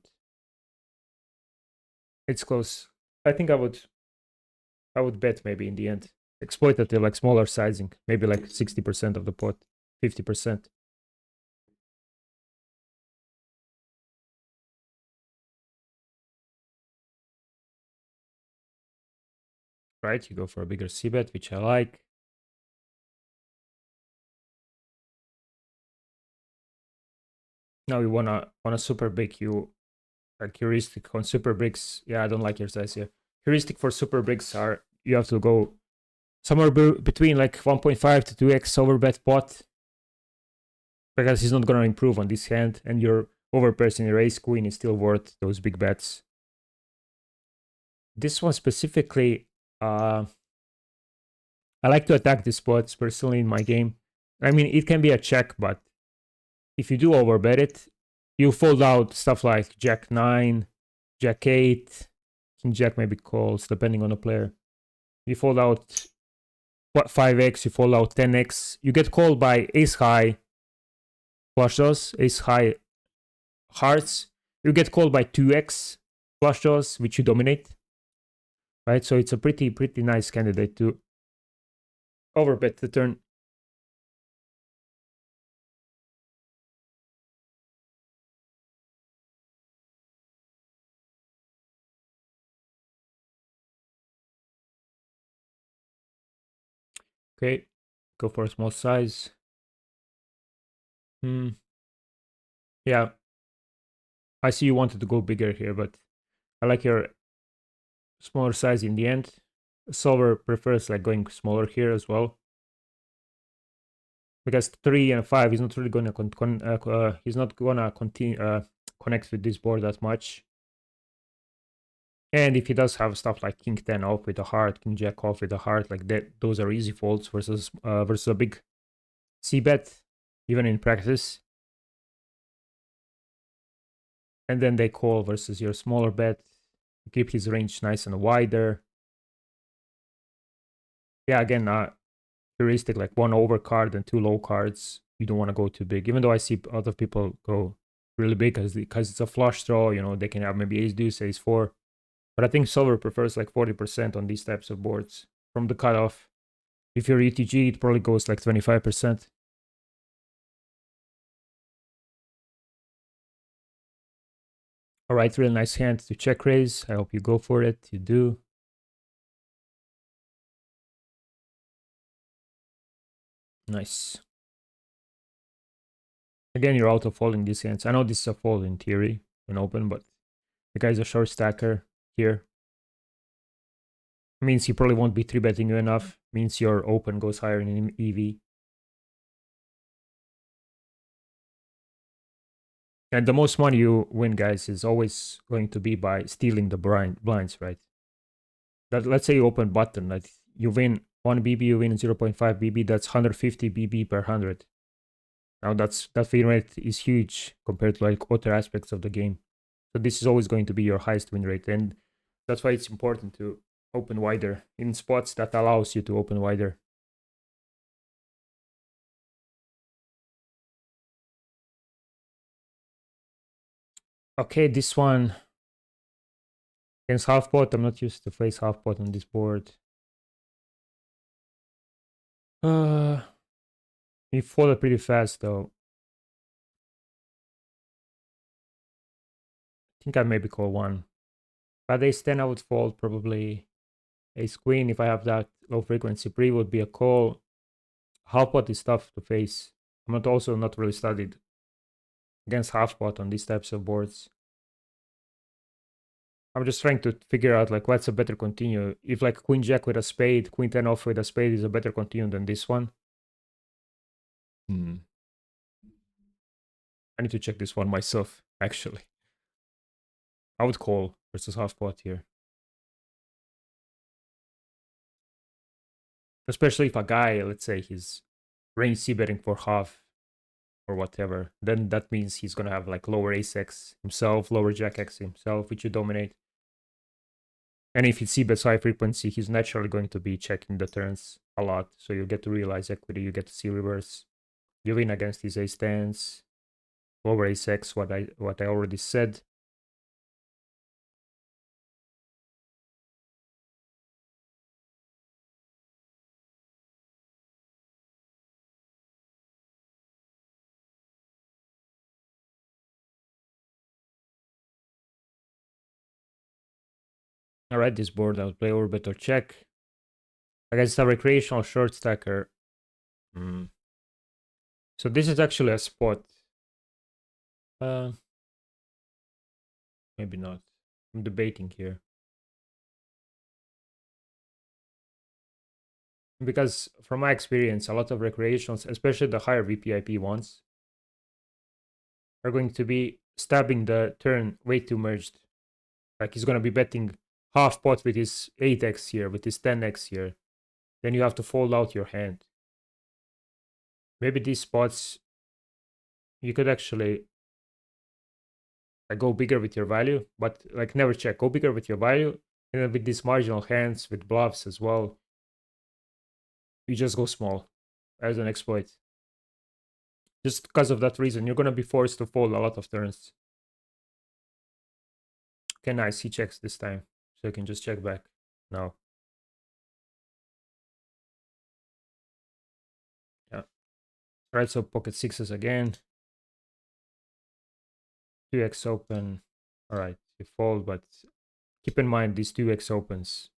it's close. I think I would bet maybe in the end. Exploitative, like smaller sizing, maybe like 60% of the pot, 50%. Right, you go for a bigger c-bet, which I like. Now you wanna super big. You heuristic on super bigs. Yeah, I don't like your size here. Heuristic for super bigs are you have to go somewhere between like 1.5 to 2x overbet pot, because he's not gonna improve on this hand, and your overpairs in your ace queen is still worth those big bets. This one specifically, I like to attack these spots personally in my game. I mean, it can be a check, but if you do overbet it, you fold out stuff like Jack 9, Jack 8, King Jack maybe calls, depending on the player. You fold out 5x, you fold out 10x. You get called by ace high flush draws, ace high hearts. You get called by 2x flush draws, which you dominate. Right, so it's a pretty nice candidate to overbet the turn. Okay, go for a small size. Yeah, I see you wanted to go bigger here, but I like your smaller size in the end. Solver prefers like going smaller here as well, because 3 and 5 is not really going to he's not gonna continue connect with this board that much. And if he does have stuff like King 10 off with a heart, King Jack off with a heart, like that, those are easy folds versus a big C bet, even in practice. And then they call versus your smaller bet. Keep his range nice and wider. Yeah, again, heuristic, like 1 over card and 2 low cards. You don't want to go too big, even though I see other people go really big because it's a flush draw. You know, they can have maybe ace deuce, ace 4. But I think solver prefers like 40% on these types of boards from the cutoff. If you're ETG, it probably goes like 25%. All right, really nice hand to check raise. I hope you go for it. You do. Nice. Again, you're auto folding these hands. I know this is a fold in theory when open, but the guy's a short stacker here. Means he probably won't be 3-betting you enough. Means your open goes higher in EV. And the most money you win, guys, is always going to be by stealing the blinds, right? That, let's say you open button, like you win 1 BB, you win 0.5 BB, that's 150 BB per 100. Now that win rate is huge compared to like other aspects of the game. So this is always going to be your highest win rate, and that's why it's important to open wider in spots that allows you to open wider. Okay, this one against half pot. I'm not used to face half pot on this board. He folded pretty fast though. I think I maybe call 1. But ace 10 I would fold probably. Ace queen, if I have that low frequency pre, would be a call. Half pot is tough to face. I'm also not really studied against half pot on these types of boards. I'm just trying to figure out like what's a better continue. If like queen jack with a spade, queen 10 off with a spade is a better continue than this one. Hmm. I need to check this one myself, actually. I would call versus half pot here. Especially if a guy, let's say he's range c betting for half or whatever, then that means he's gonna have like lower ace x himself, lower jack x himself, which you dominate. And if he c bets high frequency, he's naturally going to be checking the turns a lot. So you get to realize equity, you get to see reverse. You win against his ace tens, lower ace x, what I already said. Alright, this board I'll play orbit or check. Against a recreational short stacker. So this is actually a spot. Maybe not. I'm debating here. Because from my experience, a lot of recreationals, especially the higher VPIP ones, are going to be stabbing the turn way too merged. Like he's going to be betting half pot with his 8x here, with his 10x here. Then you have to fold out your hand. Maybe these spots, you could actually go bigger with your value, but like never check. Go bigger with your value. And then with these marginal hands, with bluffs as well, you just go small as an exploit. Just because of that reason, you're going to be forced to fold a lot of turns. Okay, nice. He checks this time. So you can just check back now. Yeah. Right, so pocket sixes again. 2x open. All right, you fold, but keep in mind these 2x opens.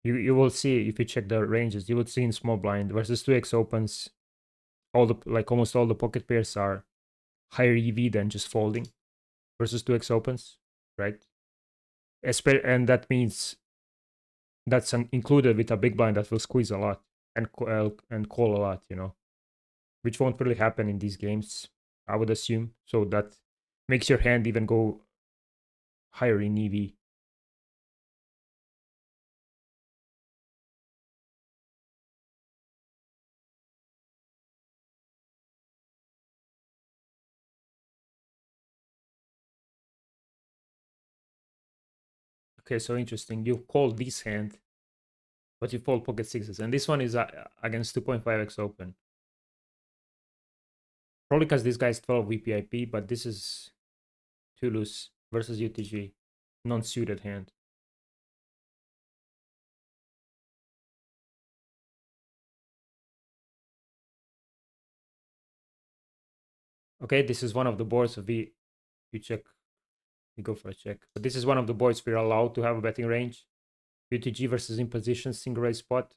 You will see if you check the ranges, you will see in small blind versus 2x opens, all the almost all the pocket pairs are higher EV than just folding versus 2x opens, right? And that means that's included with a big blind that will squeeze a lot and call a lot, which won't really happen in these games, I would assume. So that makes your hand even go higher in EV. Okay, so interesting. You call this hand, but you fold pocket sixes. And this one is against 2.5x open. Probably because this guy's 12 VPIP, but this is too loose versus UTG. Non-suited hand. Okay, this is one of the boards of you check. You go for a check. But this is one of the boards we're allowed to have a betting range. UTG versus imposition, single raise spot.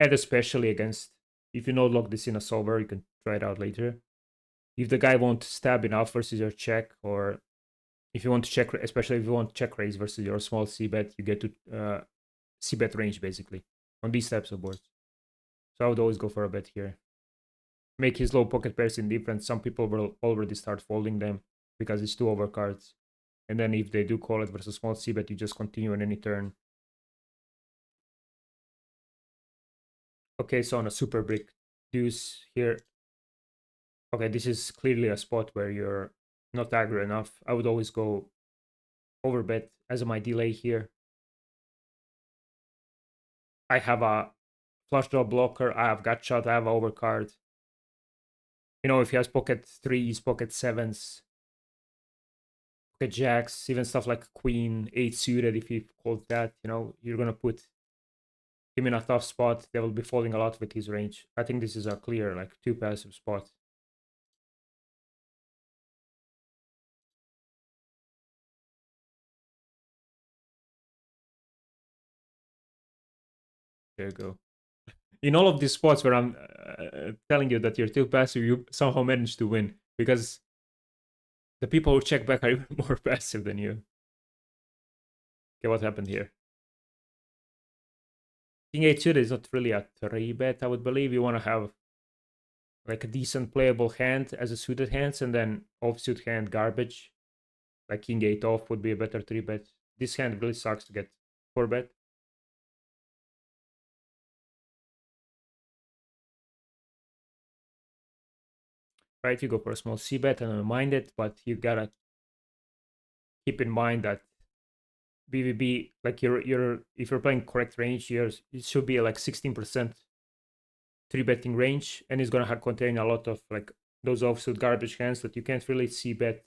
And especially against, if you no log this in a solver, you can try it out later. If the guy won't stab enough versus your check, or if you want to check, especially if you want check raise versus your small c bet, you get to c bet range basically on these types of boards. So I would always go for a bet here. Make his low pocket pairs indifferent. Some people will already start folding them because it's 2 over cards. And then if they do call it versus small c bet, you just continue on any turn. Okay, so on a super brick deuce here. Okay, this is clearly a spot where you're not aggro enough. I would always go over bet as my delay here. I have a flush draw blocker. I have gut shot. I have overcard. If he has pocket threes, pocket sevens, pocket jacks, even stuff like queen, 8 suited, if he calls that, you're going to put him in a tough spot. They will be folding a lot with his range. I think this is a clear, like, 2 passive spot. There you go. In all of these spots where I'm telling you that you're too passive, you somehow manage to win. Because The people who check back are even more passive than you. Okay, what happened here? King 8 suited is not really a 3-bet, I would believe. You want to have like a decent playable hand as a suited hands, and then offsuit hand garbage. Like King 8 off would be a better 3-bet. This hand really sucks to get 4-bet. Right, you go for a small c-bet and unwind it, but you gotta keep in mind that BVB, like you're if you're playing correct range, it should be like 16% 3-betting range, and it's gonna contain a lot of like those offsuit garbage hands that you can't really c-bet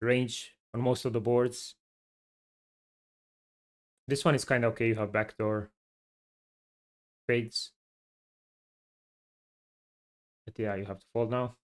range on most of the boards. This one is kind of okay. You have backdoor fades, but yeah, you have to fold now.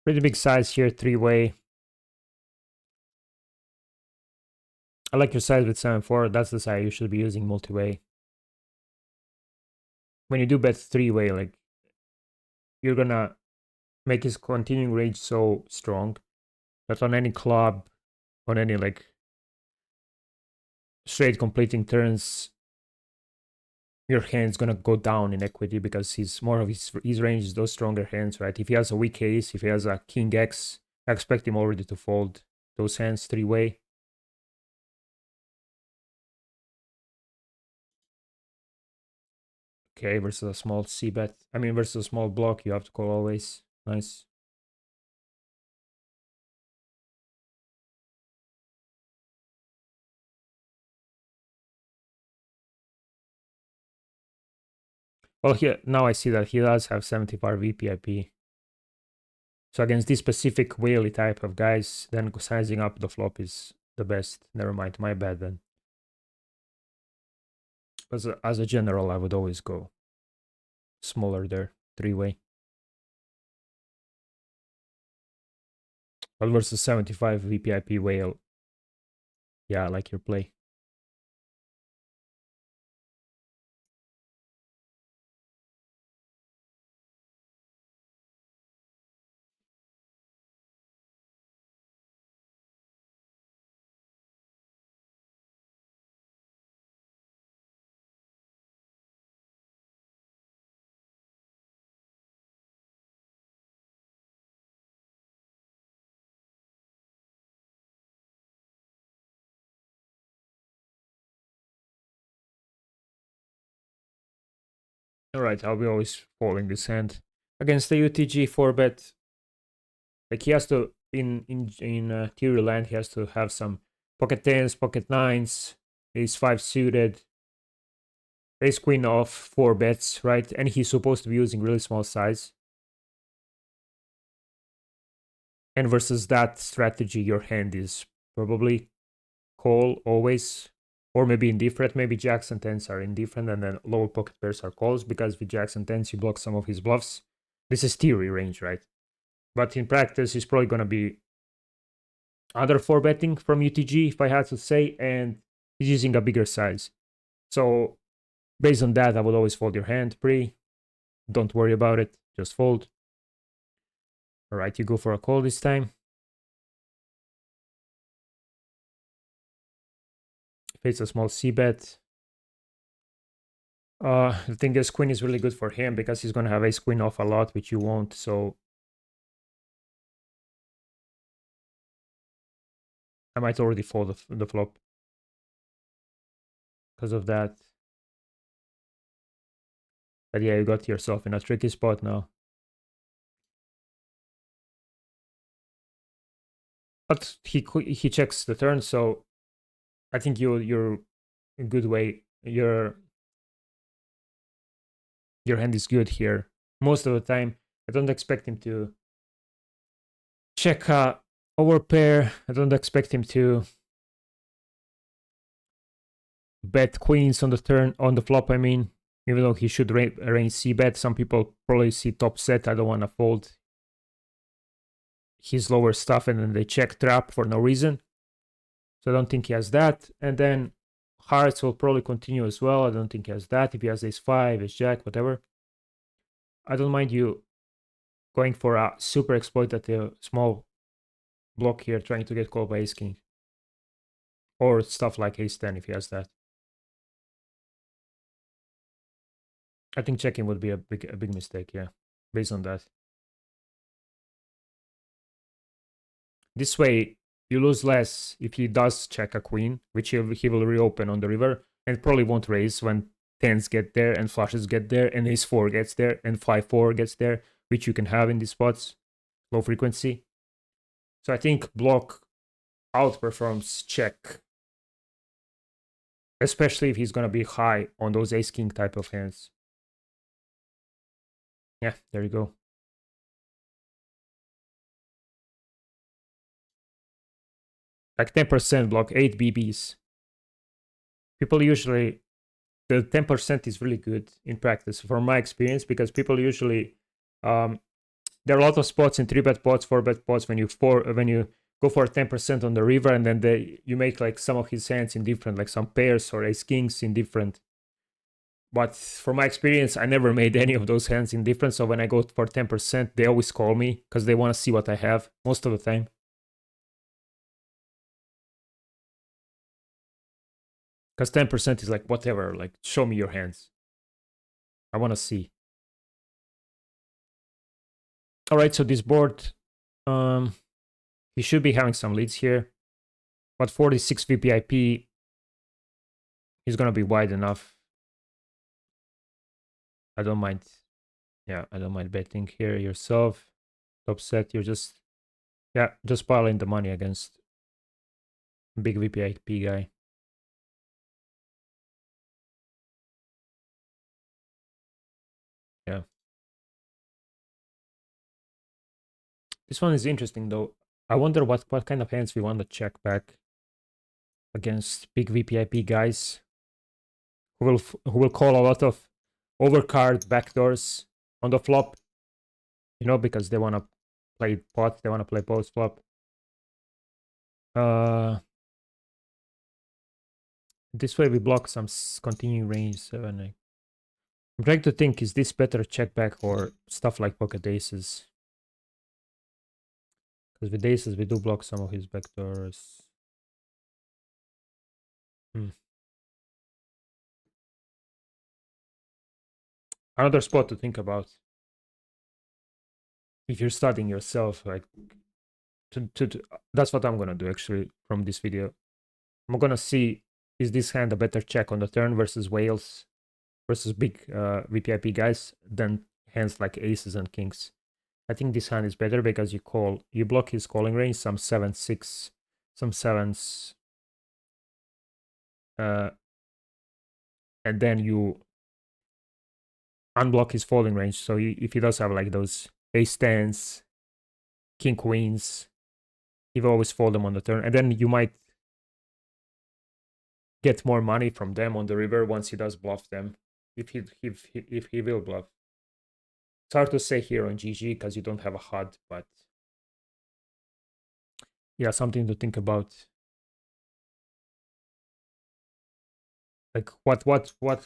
Pretty big size here, 3-way. I like your size with 7-4. That's the size you should be using multi-way. When you do bet 3-way, like you're gonna make his continuing range so strong that on any club, on any like straight completing turns, your hand's gonna go down in equity because he's more of his range is those stronger hands, right? If he has a weak ace, if he has a king X, I expect him already to fold those hands 3-way. Okay, versus a small c-bet. I mean, versus a small block, you have to call always. Nice. Well, here now I see that he does have 75 VPIP. So against this specific whaley type of guys, then sizing up the flop is the best. Never mind, my bad then. As a general, I would always go smaller there, 3-way. But versus 75 VPIP whale, yeah, I like your play. Alright, I'll be always folding this hand. Against the UTG 4-bet, like he has to, in Theory land, he has to have some pocket 10s, pocket 9s, ace 5 suited, ace queen off, 4 bets, right? And he's supposed to be using really small size. And versus that strategy, your hand is probably call always, or maybe indifferent. Maybe jacks and tens are indifferent, and then lower pocket pairs are calls, because with jacks and tens you block some of his bluffs. This is theory range, right? But in practice, he's probably gonna be under 4 betting from UTG, if I had to say, and he's using a bigger size. So based on that, I would always fold your hand pre. Don't worry about it, just fold. All right, you go for a call this time. If it's a small c bet, the thing is, queen is really good for him because he's gonna have ace queen off a lot, which you won't. So I might already fold the flop because of that. But yeah, you got yourself in a tricky spot now. But he checks the turn, so I think you're a good way. You're your hand is good here. Most of the time, I don't expect him to check overpair. I don't expect him to bet queens on the turn, on the flop, I mean. Even though he should range c-bet. Some people probably see top set. I don't want to fold his lower stuff and then they check trap for no reason. So I don't think he has that. And then hearts will probably continue as well. I don't think he has that. If he has ace-5, ace-jack, whatever. I don't mind you going for a super exploitative small block here, trying to get called by ace-king. Or stuff like ace-10 if he has that. I think checking would be a big mistake, yeah, based on that. This way, you lose less if he does check a queen, which he will reopen on the river, and probably won't raise when tens get there and flushes get there and ace-4 gets there and 5-4 gets there, which you can have in these spots, low frequency. So I think block outperforms check, especially if he's going to be high on those ace-king type of hands. Yeah, there you go. Like 10% block, 8 BBs. People usually, the 10% is really good in practice from my experience, because people usually, there are a lot of spots in 3-bet pots, 4-bet pots when you go for 10% on the river, and then you make like some of his hands indifferent, like some pairs or ace-kings indifferent. But from my experience, I never made any of those hands indifferent. So when I go for 10%, they always call me because they want to see what I have most of the time. Because 10% is like, whatever, like, show me your hands. I want to see. All right, so this board, he should be having some leads here. But 46 VPIP, he's going to be wide enough. I don't mind. Yeah, I don't mind betting here yourself. Top set, you're just, yeah, just piling the money against big VPIP guy. Yeah. This one is interesting though. I wonder what kind of hands we want to check back against big VPIP guys who will call a lot of overcard backdoors on the flop. You know, because they want to play pot, they want to play post flop. This way we block some continuing range 7. I'm trying to think, is this better check back or stuff like pocket aces? Because with aces we do block some of his backdoors. Another spot to think about. If you're studying yourself, like, that's what I'm gonna do actually from this video. I'm gonna see, is this hand a better check on the turn versus whales, versus big VPIP guys, than hands like aces and kings. I think this hand is better because you block his calling range, some 7-6, some 7s, and then you unblock his folding range. So if he does have like those ace 10s, king queens, he will always fold them on the turn, and then you might get more money from them on the river once he does bluff them, if he will bluff. It's hard to say here on GG because you don't have a HUD, but yeah, something to think about. Like what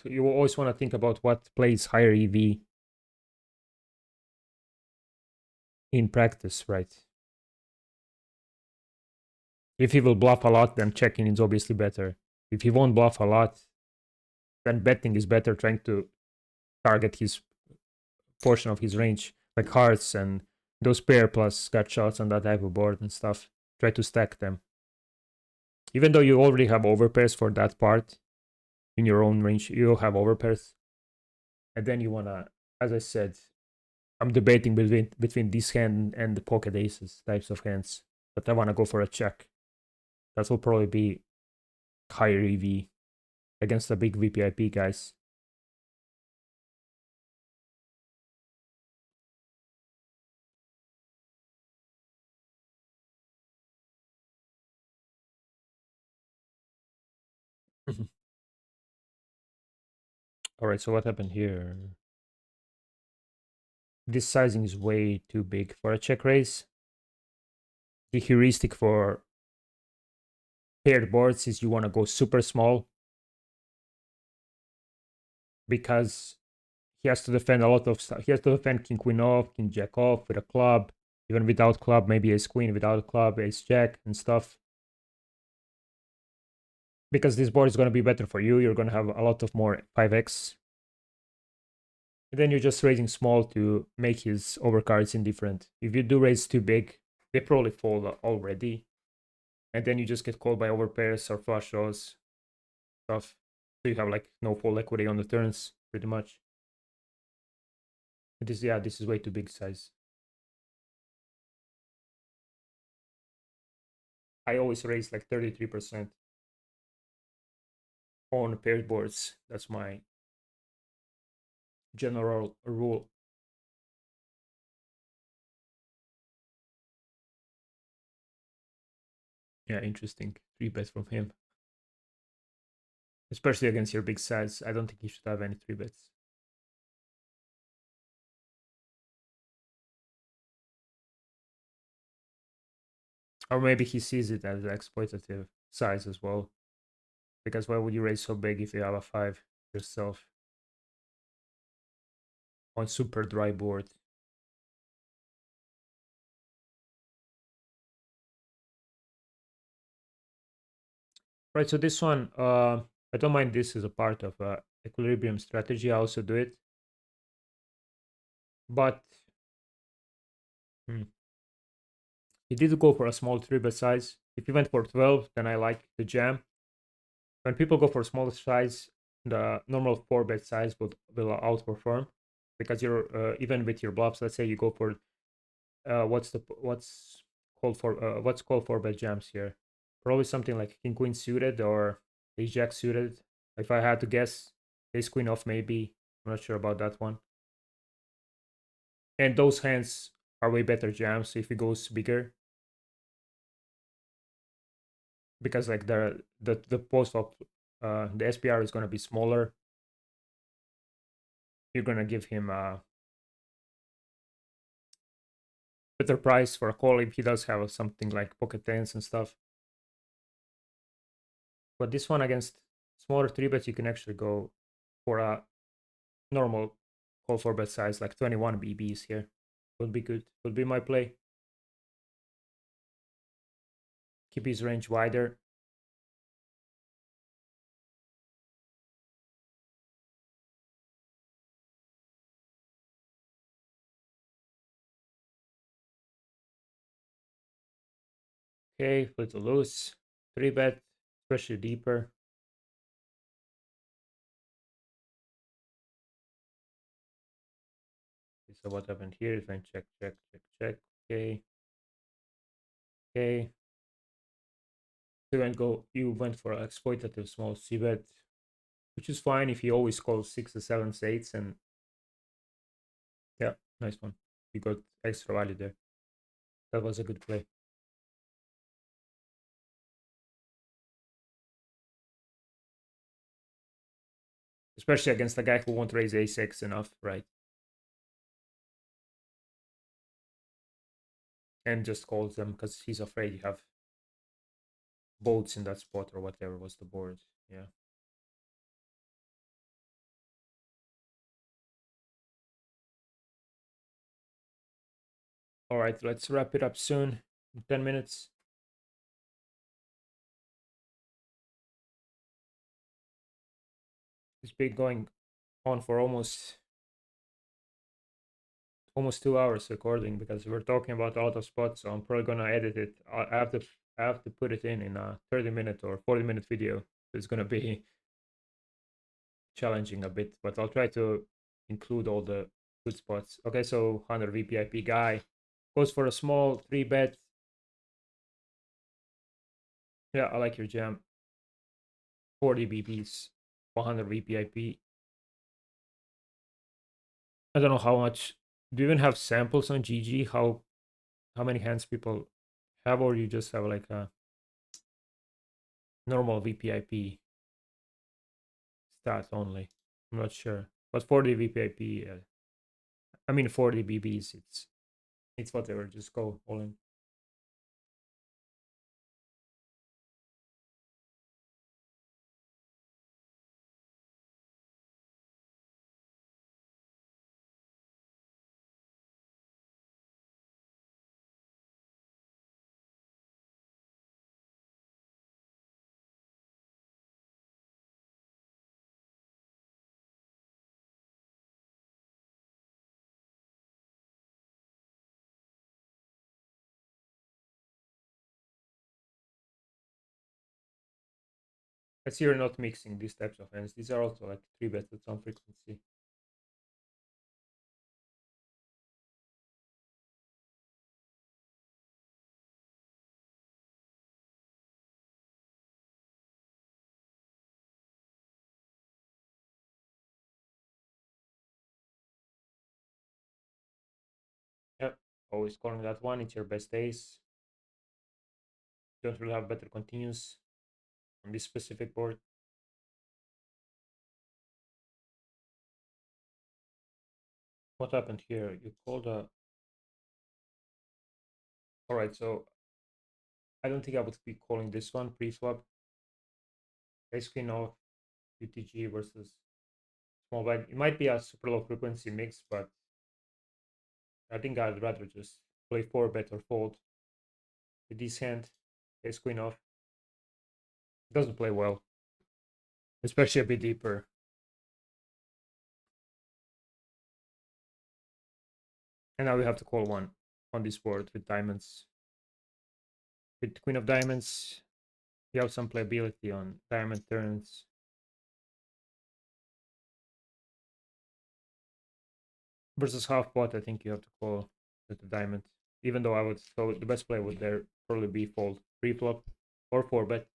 you always want to think about, what plays higher EV in practice, right? If he will bluff a lot, then checking is obviously better. If he won't bluff a lot, then betting is better, trying to target his portion of his range, like hearts and those pair plus gut shots on that type of board and stuff. Try to stack them. Even though you already have overpairs for that part in your own range, you'll have overpairs. And then you wanna, as I said, I'm debating between this hand and the pocket aces types of hands, but I wanna go for a check. That will probably be higher EV against the big VPIP guys. All right, so what happened here? This sizing is way too big for a check raise. The heuristic for paired boards is you want to go super small because he has to defend a lot of stuff. He has to defend king queen off, king jack off with a club, even without club, maybe ace queen without club, ace jack and stuff. Because this board is going to be better for you, you're going to have a lot of more 5x. And then you're just raising small to make his overcards indifferent. If you do raise too big, they probably fold already. And then you just get called by overpairs or flush draws stuff. So you have like no fold equity on the turns, pretty much. This is way too big size. I always raise like 33% on paired boards. That's my general rule. Yeah, interesting. 3-bet from him. Especially against your big size. I don't think he should have any 3-bets. Or maybe he sees it as exploitative size as well. Because why would you raise so big if you have a 5 yourself on super dry board? Right, so this one, I don't mind this as a part of equilibrium strategy. I also do it. But he did go for a small 3-bet size. If he went for 12, then I like the jam. When people go for smaller size, the normal 4-bet size will outperform because you're even with your bluffs. Let's say you go for what's called 4-bet jams here. Probably something like king queen suited or ace jack suited. If I had to guess, ace queen off maybe. I'm not sure about that one. And those hands are way better jams if it goes bigger because like the post flop, the SPR is gonna be smaller. You're gonna give him a better price for a call if he does have something like pocket tens and stuff. But this one against smaller 3-bets, you can actually go for a normal call 4-bet size, like 21 BBs here. Would be good. Would be my play. Keep his range wider. Okay, little loose. 3-bet, especially deeper. Okay, so what happened here is then check, check, check, check. Okay. Okay. You went for exploitative small c-bet, which is fine if he always calls 6s, 7s, 8s, and yeah, nice one. You got extra value there. That was a good play. Especially against a guy who won't raise a6 enough, right? And just calls them because he's afraid you have bolts in that spot or whatever was the board. Yeah. All right, let's wrap it up soon. 10 minutes. It's been going on for almost 2 hours recording because we're talking about a lot of spots. So I'm probably gonna edit it. I have to put it in a 30-minute or 40-minute video. It's gonna be challenging a bit, but I'll try to include all the good spots. Okay, so 100 VPIP guy goes for a small 3-bet. Yeah, I like your jam. 40 BPs, 100 VPIP. I don't know how much. Do you even have samples on GG? How many hands people have, or you just have like a normal VPIP? stat only. I'm not sure. But 40 VPIP, I mean 40 BBs, it's whatever, just go all in. I see you're not mixing these types of hands. These are also like 3-bet with some frequency. Yep, always calling that one. It's your best ace. Don't really have better continues on this specific board. What happened here? You called a... Alright, so I don't think I would be calling this one pre-flop. Ace queen off, UTG versus small blind. It might be a super low frequency mix, but I think I'd rather just play 4-bet or fold with this hand. Ace queen off. It doesn't play well, especially a bit deeper. And now we have to call one on this board with diamonds. With queen of diamonds, you have some playability on diamond turns. Versus half pot, I think you have to call with the diamond. Even though I would, so the best play would there probably be fold pre-flop or 4-bet.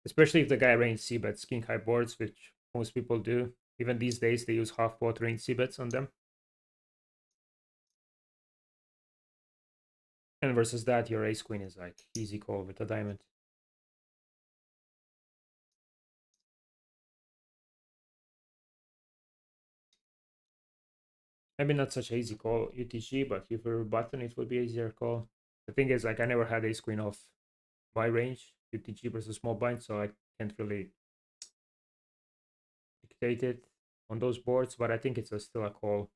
Especially if the guy range C bets king high boards, which most people do. Even these days, they use half pot range C bets on them. And versus that, your ace queen is like easy call with a diamond. Maybe not such an easy call UTG, but if you're button, it would be easier call. The thing is, like, I never had ace queen off my range, UTG versus small blind, so I can't really dictate it on those boards, but I think it's still a call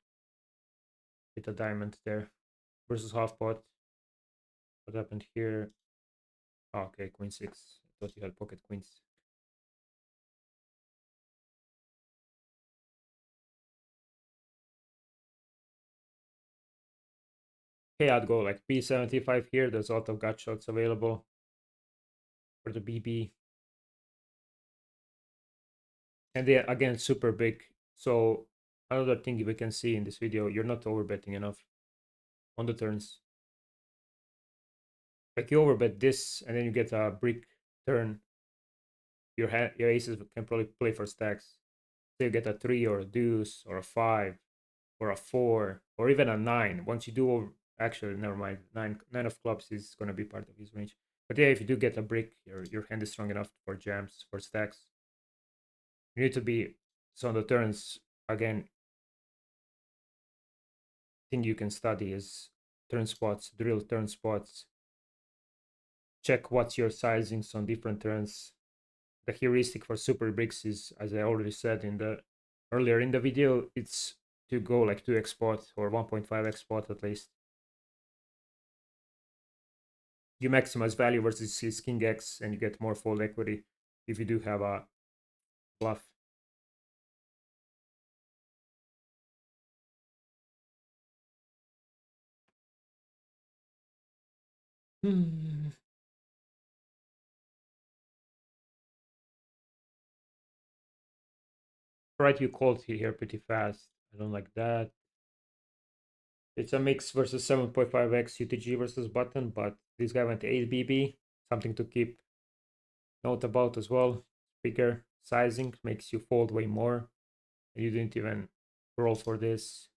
with a diamond there versus half pot. What happened here? Oh, okay, queen 6. I thought you had pocket queens. Okay, I'd go like B75 here. There's a lot of gut shots available for the BB. And they again super big. So another thing we can see in this video, you're not overbetting enough on the turns. Like you overbet this and then you get a brick turn. Your aces can probably play for stacks. So you get a 3 or a deuce or a 5 or a 4 or even a 9. Once you do, actually, never mind. Nine of clubs is going to be part of his range. But yeah, if you do get a brick, your hand is strong enough for jams, for stacks. You need to be, so on the turns, again, thing you can study is turn spots, drill turn spots. Check what's your sizings on different turns. The heuristic for super bricks is, as I already said in the earlier in the video, it's to go like 2x spot or 1.5x spot at least. You maximize value versus his king X and you get more fold equity if you do have a bluff. Right, you called here pretty fast. I don't like that. It's a mix versus 7.5x UTG versus button, but this guy went 8 BB. Something to keep note about as well. Bigger sizing makes you fold way more. You didn't even roll for this.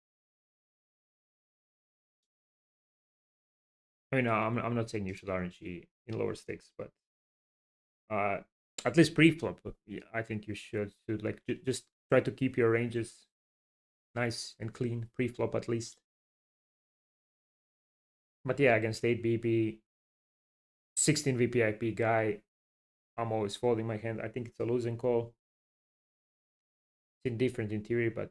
I mean, I'm not saying you should RNG in lower stakes, but uh, at least pre-flop, yeah, I think you should like just try to keep your ranges nice and clean pre-flop at least. But yeah, against 8 VP, 16 VPIP guy, I'm always folding my hand. I think it's a losing call. It's indifferent in theory, but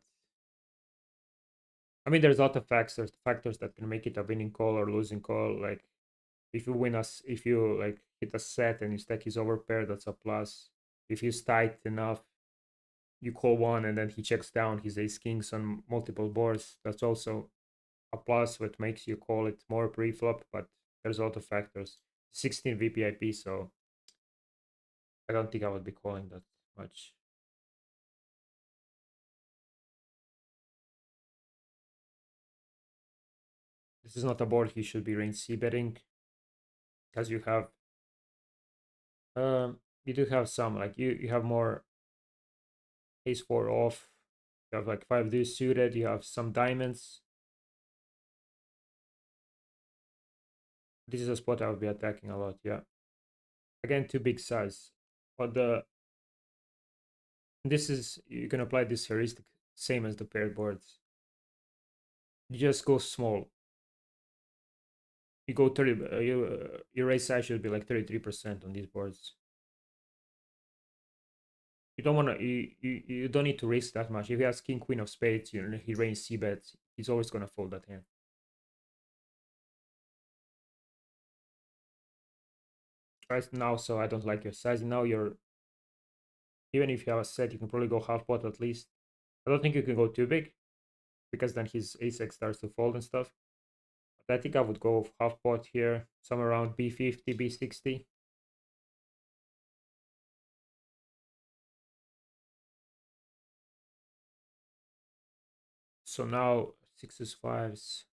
I mean, there's a lot of factors that can make it a winning call or losing call. Like if you win us, if you like hit a set and your stack is overpaired, that's a plus. If he's tight enough, you call one and then he checks down his ace kings on multiple boards. That's also a plus, what makes you call it more pre-flop. But there's a lot of factors. 16 VPIP, so I don't think I would be calling that much. This is not a board you should be range C betting because you do have some like you have more ace four off. You have like five deuce suited. You have some diamonds. This is a spot I would be attacking a lot. Yeah. Again, too big size. But this is you can apply this heuristic same as the paired boards. You just go small. You go 30. Your raise size should be like 33% on these boards. You don't want to. You don't need to risk that much. If he has king queen of spades, you know he range c bets. He's always gonna fold that hand. Right now, so I don't like your size. Now you're even if you have a set, you can probably go half pot at least. I don't think you can go too big because then his ace x starts to fold and stuff. But I think I would go half pot here, somewhere around b50, b60. So now sixes, fives.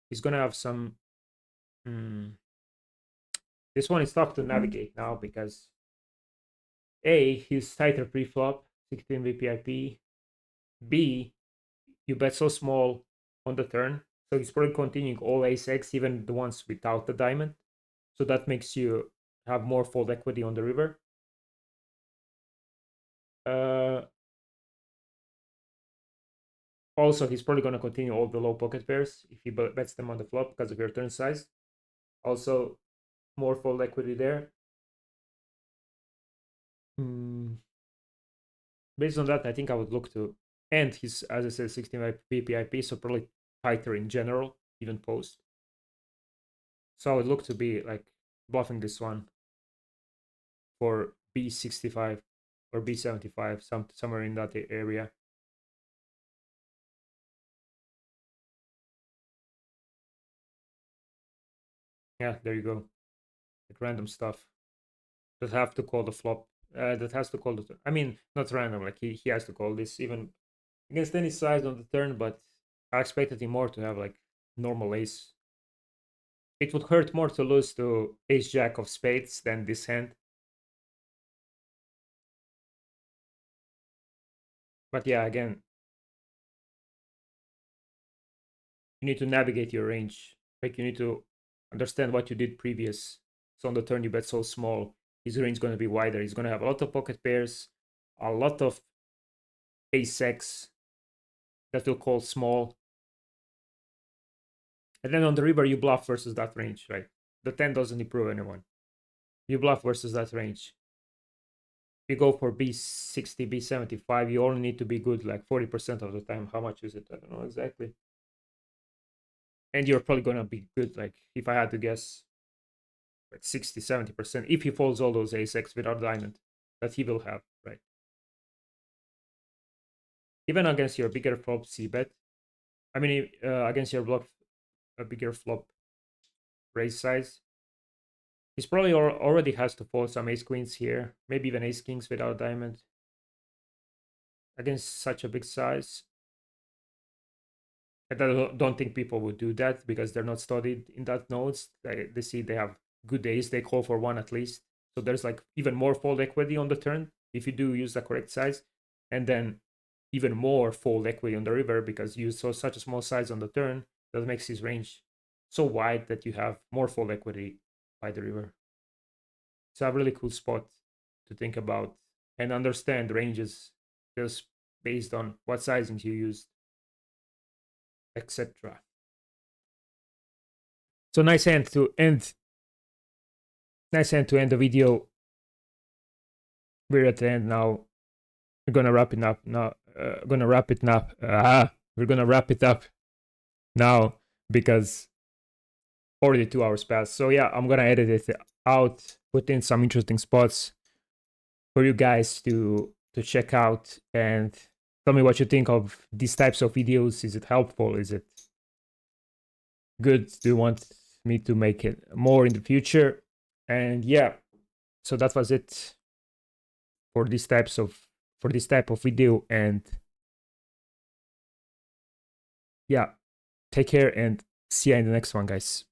He's gonna have some. This one is tough to navigate now because A, he's tighter pre-flop, 16 VPIP. B, you bet so small on the turn, so he's probably continuing all ace x, even the ones without the diamond. So that makes you have more fold equity on the river. Uh, Also, he's probably going to continue all the low pocket pairs if he bets them on the flop because of your turn size. Also, more fold equity there. Based on that, I think I would look to, and he's, as I said, 65 PPIP, so probably tighter in general, even post. So I would look to be like bluffing this one for B65 or B75, somewhere in that area. Yeah, there you go. Like random stuff that have to call the flop. That has to call the. I mean, not random. Like he has to call this even against any size on the turn. But I expected him more to have like normal ace. It would hurt more to lose to ace jack of spades than this hand. But yeah, again, you need to navigate your range. Like you need to understand what you did previous. So on the turn you bet so small, his range is going to be wider. He's going to have a lot of pocket pairs, a lot of ace x that will call small. And then on the river you bluff versus that range, right? The 10 doesn't improve anyone. You bluff versus that range. You go for B60, B75, you only need to be good like 40% of the time. How much is it? I don't know exactly. And you're probably going to be good, like if I had to guess, like 60-70% if he folds all those ace x without diamond that he will have, right? Even against your bigger flop c bet, I mean against your bluff a bigger flop raise size, he's probably already has to fold some ace queens here, maybe even ace kings without diamond against such a big size. And I don't think people would do that because they're not studied in that nodes. They see they have good days, they call for one at least. So there's like even more fold equity on the turn if you do use the correct size. And then even more fold equity on the river because you saw such a small size on the turn that makes his range so wide that you have more fold equity by the river. It's a really cool spot to think about and understand ranges just based on what sizings you used, etc. So nice hand to end the video. We're at the end now. We're gonna wrap it up now. We're gonna wrap it up now because already 2 hours passed. So yeah, I'm gonna edit it out, put in some interesting spots for you guys to check out, and tell me what you think of these types of videos. Is it helpful? Is it good? Do you want me to make it more in the future? And yeah, so that was it for this type of video. And yeah, take care and see you in the next one, guys.